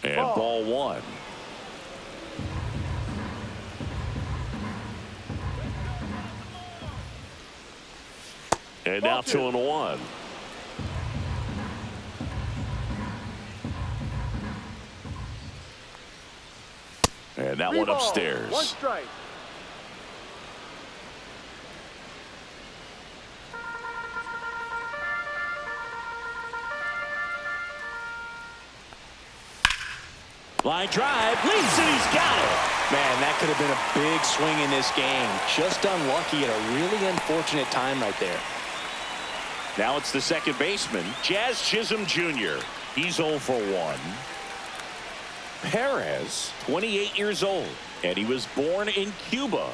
And ball 1. And now 2-1. And that 3 one balls, upstairs. 1 strike. Line drive, leaps, and he's got it. Man, that could have been a big swing in this game. Just unlucky at a really unfortunate time right there. Now it's the second baseman, Jazz Chisholm Jr. He's 0 for 1. Perez, 28 years old, and he was born in Cuba.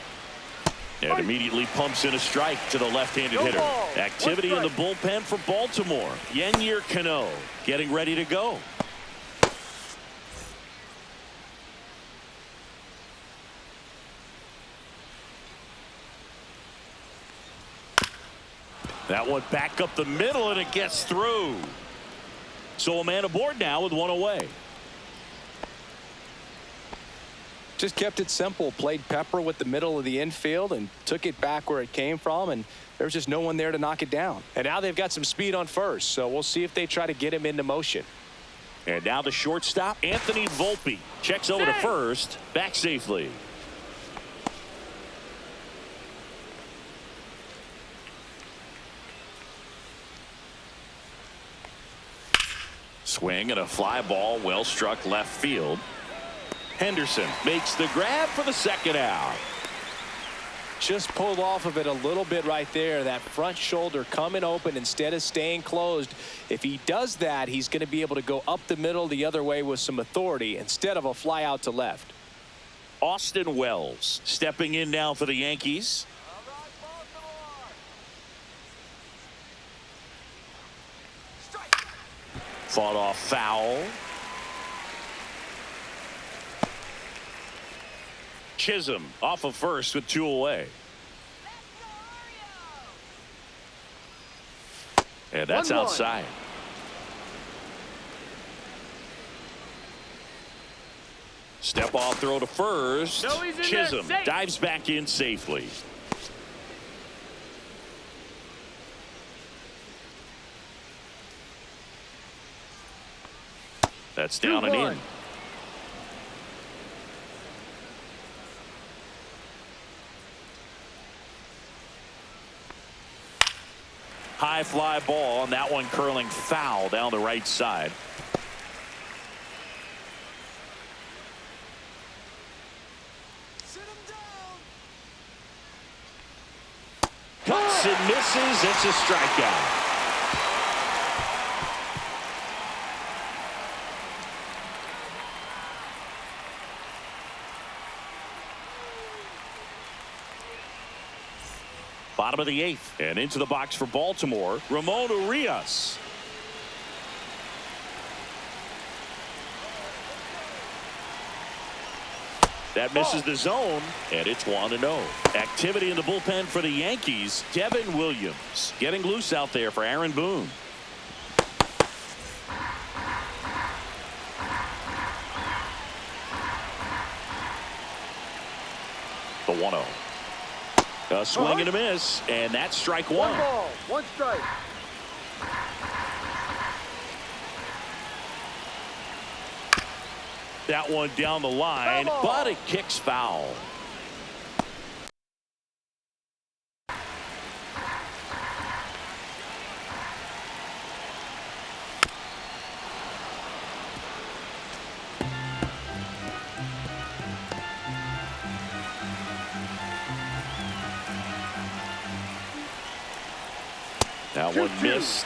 And immediately pumps in a strike to the left-handed hitter. Activity in the bullpen for Baltimore. Yennier Cano getting ready to go. That one back up the middle, and it gets through. So a man aboard now with 1 away. Just kept it simple. Played pepper with the middle of the infield and took it back where it came from, and there was just no one there to knock it down. And now they've got some speed on first, so we'll see if they try to get him into motion. And now the shortstop, Anthony Volpe, checks over to first, back safely. swing and a fly ball well struck left field. Henderson makes the grab for the second out. Just pulled off of it a little bit right there. That front shoulder coming open instead of staying closed. If he does that, he's going to be able to go up the middle the other way with some authority instead of a fly out to left. Austin Wells stepping in now for the Yankees. Fought off foul. Chisholm off of first with 2 away. And that's 1-1. outside. Step off throw to first. No, he's in there, Chisholm safe. dives back in safely. That's down and 2-1. in. High fly ball, and that one curling foul down the right side. Cuts and misses. It's a strikeout. Bottom of the 8th, and into the box for Baltimore, Ramon Urias. That misses the zone, and it's 1-0. Activity in the bullpen for the Yankees. Devin Williams getting loose out there for Aaron Boone. The 1-0. A swing and a miss, and that's strike 1. 1 ball, 1 strike. That one down the line, but it kicks foul. That one missed.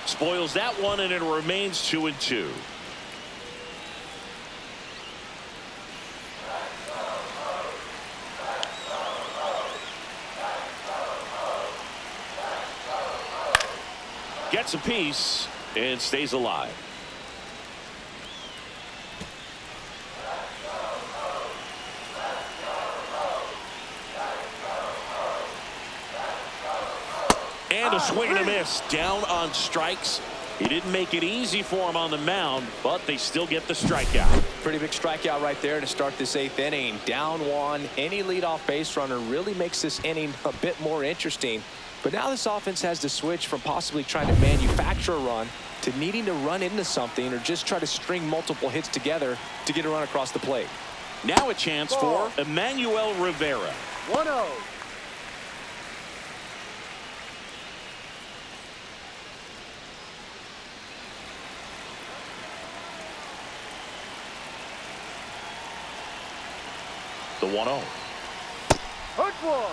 Spoils that one, and it remains 2-2. Gets a piece and stays alive. And a swing and a miss. Down on strikes. He didn't make it easy for him on the mound, but they still get the strikeout. Pretty big strikeout right there to start this 8th inning. Down 1. Any leadoff base runner really makes this inning a bit more interesting. But now this offense has to switch from possibly trying to manufacture a run to needing to run into something or just try to string multiple hits together to get a run across the plate. Now a chance for Emmanuel Rivera. 1-0. The 1-0. Hook one.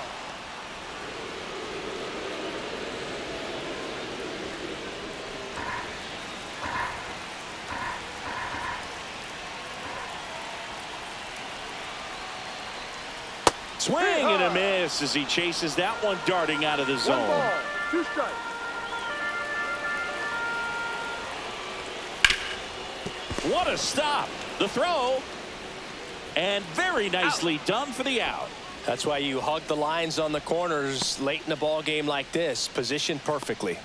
Swing and a miss as he chases that one darting out of the 1 zone. ball, 2 strikes. What a stop. The throw. And very nicely done for the out. That's why you hug the lines on the corners late in a ball game like this. Positioned perfectly.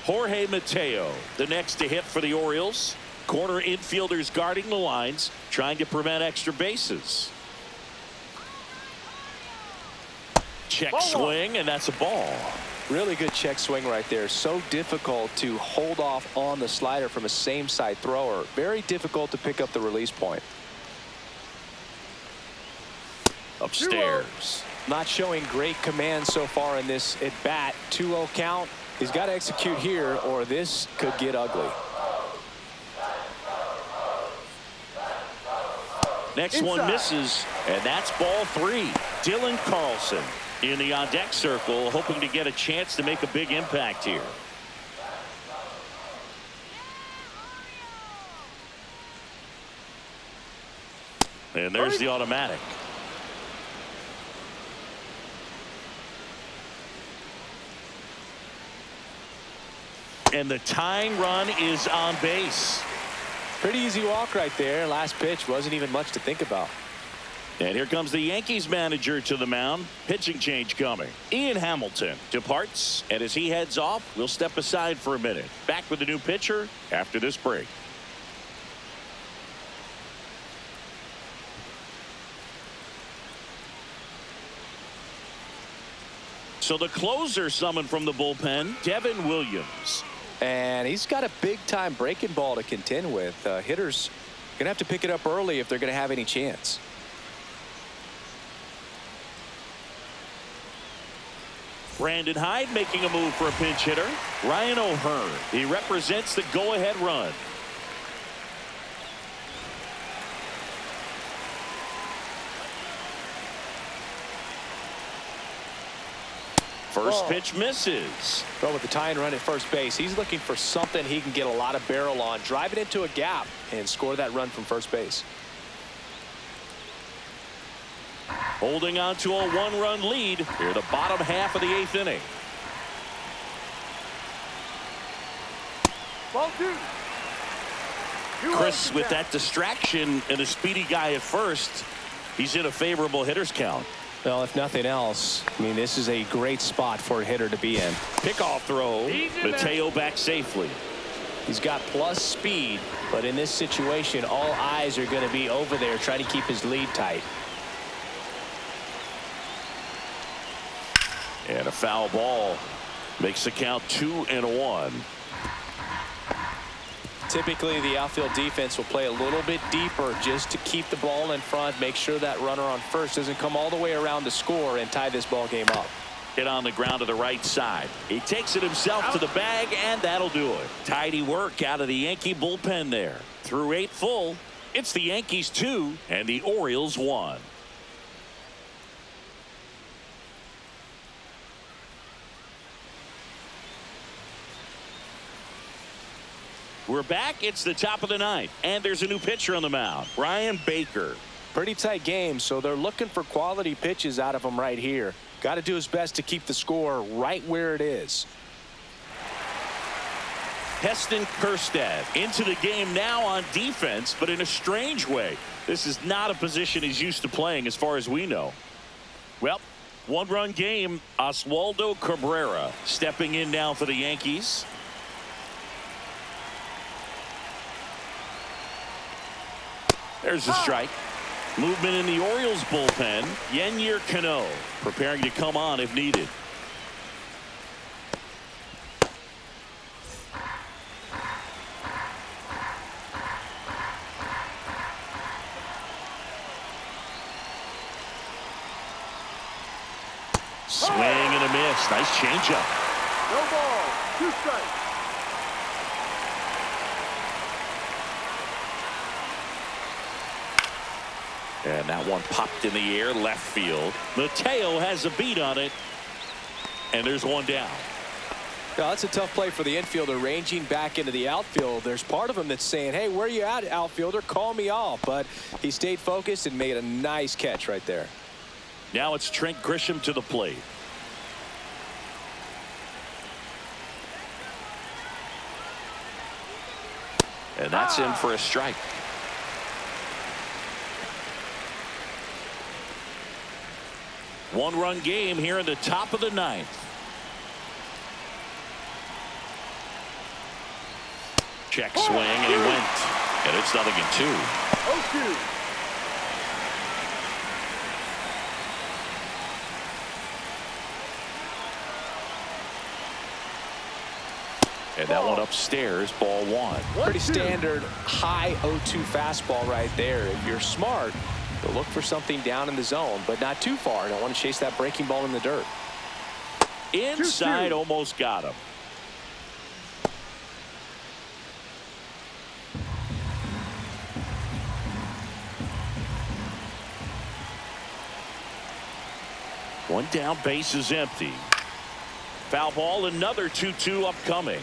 Jorge Mateo, the next to hit for the Orioles. Corner infielders guarding the lines, trying to prevent extra bases. Check swing, and that's a ball. Really good check swing right there. So difficult to hold off on the slider from a same side thrower. Very difficult to pick up the release point. Upstairs. Not showing great command so far in this at bat. 2-0 count. He's got to execute here or this could get ugly. Next one misses, and that's ball 3. Dylan Carlson in the on-deck circle, hoping to get a chance to make a big impact here. And there's the automatic. And the tying run is on base. Pretty easy walk right there. Last pitch wasn't even much to think about. And here comes the Yankees manager to the mound. Pitching change coming. Ian Hamilton departs, and as he heads off, we'll step aside for a minute. Back with the new pitcher after this break. So the closer summoned from the bullpen, Devin Williams. And he's got a big-time breaking ball to contend with. Hitters going to have to pick it up early if they're going to have any chance. Brandon Hyde making a move for a pinch hitter. Ryan O'Hearn. He represents the go-ahead run. First pitch misses. Well, with the tying run at first base, he's looking for something he can get a lot of barrel on, drive it into a gap, and score that run from first base. Holding on to a 1-run lead here, the bottom half of the 8th inning. Ball 2. Chris, with that distraction and a speedy guy at first, he's in a favorable hitter's count. Well, if nothing else, I mean, this is a great spot for a hitter to be in. Pickoff throw. Mateo back safely. He's got plus speed, but in this situation, all eyes are going to be over there trying to keep his lead tight. And a foul ball makes the count 2-1. Typically, the outfield defense will play a little bit deeper just to keep the ball in front, make sure that runner on first doesn't come all the way around to score and tie this ball game up. Hit on the ground to the right side. He takes it himself to the bag, and that'll do it. Tidy work out of the Yankee bullpen there. Through 8 full, it's the Yankees 2 and the Orioles 1. We're back. It's the top of the 9th, and there's a new pitcher on the mound, Brian Baker. Pretty tight game, so they're looking for quality pitches out of him right here. Got to do his best to keep the score right where it is. Heston Kjerstad into the game now on defense, but in a strange way. This is not a position he's used to playing as far as we know. Well, 1-run game. Oswaldo Cabrera stepping in now for the Yankees. There's a strike. Movement in the Orioles bullpen. Yennier Cano preparing to come on if needed. Swing and a miss. Nice changeup. No ball. 2 strikes. And that one popped in the air left field. Mateo has a beat on it. And there's one down. Now, that's a tough play for the infielder ranging back into the outfield. There's part of him that's saying, hey, where you at, outfielder? Call me off. But he stayed focused and made a nice catch right there. Now it's Trent Grisham to the plate. And that's in for a strike. One-run game here in the top of the 9th. Check swing, and he went. And it's 0-2. 0-2. And that one upstairs, ball one. Pretty standard high 0-2 fastball right there. If you're smart, you'll look for something down in the zone, but not too far. Don't want to chase that breaking ball in the dirt. Inside, almost got him. One down, base is empty. Foul ball, another 2-2 upcoming.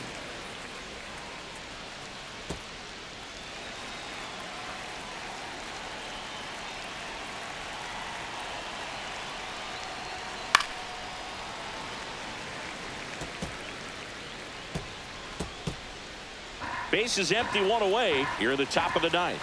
Base is empty, one away here at the top of the ninth.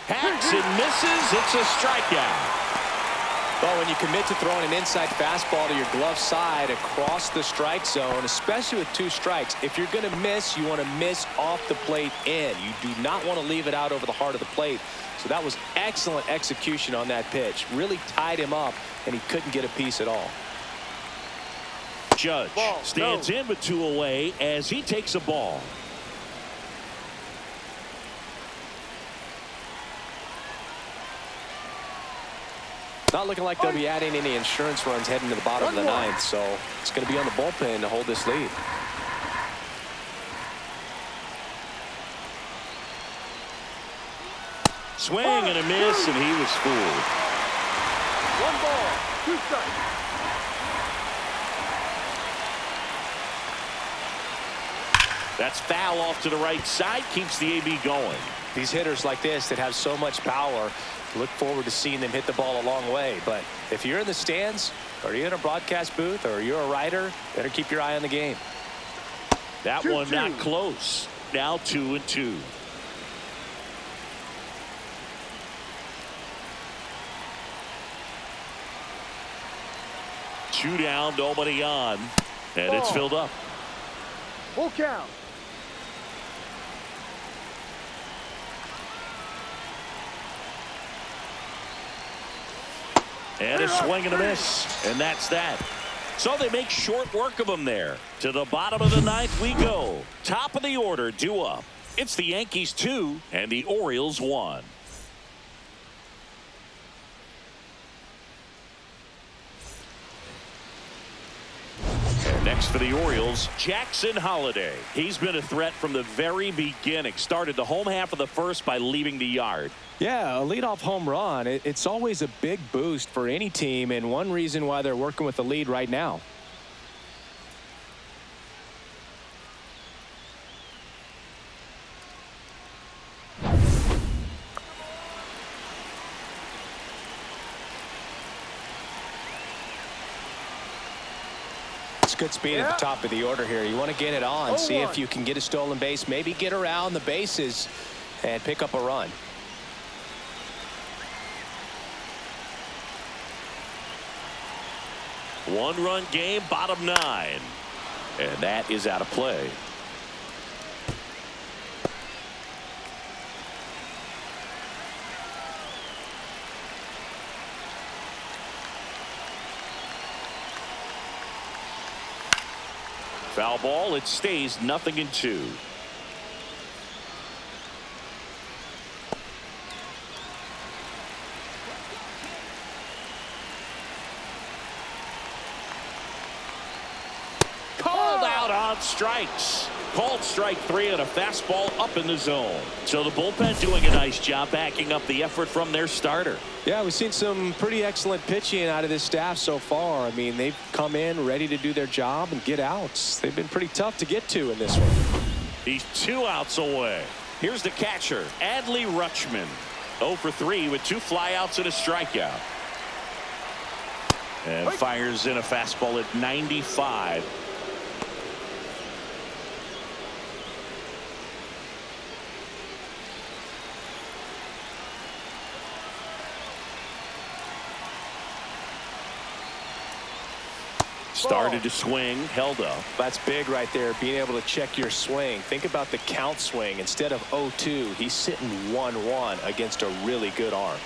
Hacks and misses. It's a strikeout. Well, when you commit to throwing an inside fastball to your glove side across the strike zone, especially with 2 strikes, if you're going to miss, you want to miss off the plate in. You do not want to leave it out over the heart of the plate. So that was excellent execution on that pitch. Really tied him up, and he couldn't get a piece at all. Judge stands in with 2 away as he takes a ball. Not looking like they'll be adding any insurance runs heading to the bottom of the ninth, so it's going to be on the bullpen to hold this lead. Swing and a miss, and he was fooled. 1 ball, 2 strikes. That's foul off to the right side, keeps the AB going. These hitters like this that have so much power, look forward to seeing them hit the ball a long way. But if you're in the stands, or you're in a broadcast booth, or you're a writer, better keep your eye on the game. That 2-2. one not close. Now 2-2. Two down, nobody on, and it's filled up. Full count. And a swing and a miss, and that's that. So they make short work of him there. To the bottom of the ninth we go. Top of the order, due up. It's the Yankees 2 and the Orioles 1. Next for the Orioles, Jackson Holliday. He's been a threat from the very beginning. Started the home half of the first by leaving the yard. Yeah, a leadoff home run. It's always a big boost for any team, and one reason why they're working with the lead right now. Good speed at the top of the order here. You want to get it on, see if you can get a stolen base, maybe get around the bases and pick up a run. One-run game, bottom 9. And that is out of play. Foul ball, it stays 0-2. Called out on strikes. Called strike 3 and a fastball up in the zone. So the bullpen doing a nice job backing up the effort from their starter. Yeah, we've seen some pretty excellent pitching out of this staff so far. I mean, they've come in ready to do their job and get outs. They've been pretty tough to get to in this one. He's 2 outs away. Here's the catcher, Adley Rutschman. 0 for 3 with 2 flyouts and a strikeout. And fires in a fastball at 95. Started to swing, held up. That's big right there, being able to check your swing. Think about the count swing. Instead of 0-2, he's sitting 1-1 against a really good arm.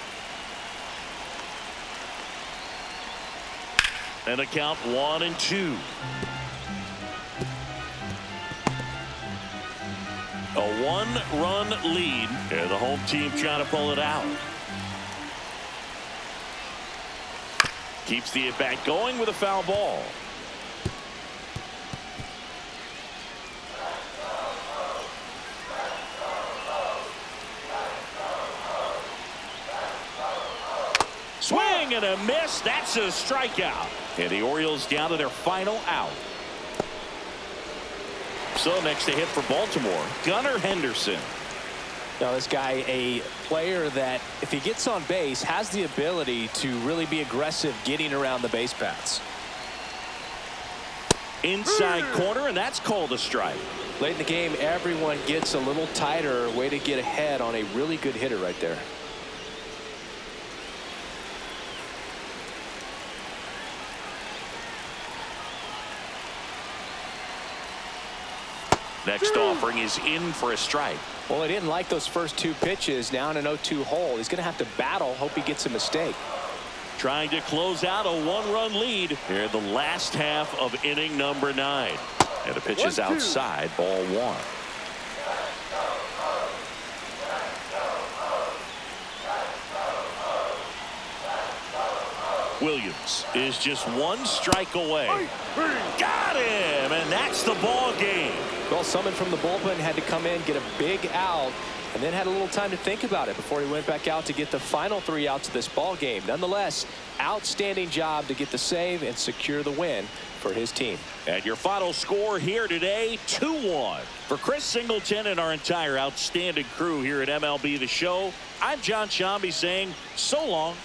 And the count 1-2. A one-run lead, and the home team trying to pull it out. Keeps the at-bat going with a foul ball. Swing and a miss. That's a strikeout. And the Orioles down to their final out. So next to hit for Baltimore, Gunnar Henderson. Now this guy, a player that if he gets on base has the ability to really be aggressive getting around the base paths. Inside corner, and that's called a strike. Late in the game, everyone gets a little tighter. Way to get ahead on a really good hitter right there. Next offering is in for a strike. Well, he didn't like those first two pitches. Now in an 0-2 hole. He's going to have to battle. Hope he gets a mistake. Trying to close out a one-run lead here in the last half of inning number 9. And the pitch is outside, ball 1. Williams is just one strike away. Got him, and that's the ball game. Well, someone from the bullpen had to come in, get a big out, and then had a little time to think about it before he went back out to get the final 3 outs of this ball game. Nonetheless, outstanding job to get the save and secure the win for his team. And your final score here today, 2-1. For Chris Singleton and our entire outstanding crew here at MLB The Show, I'm John Shambi saying so long.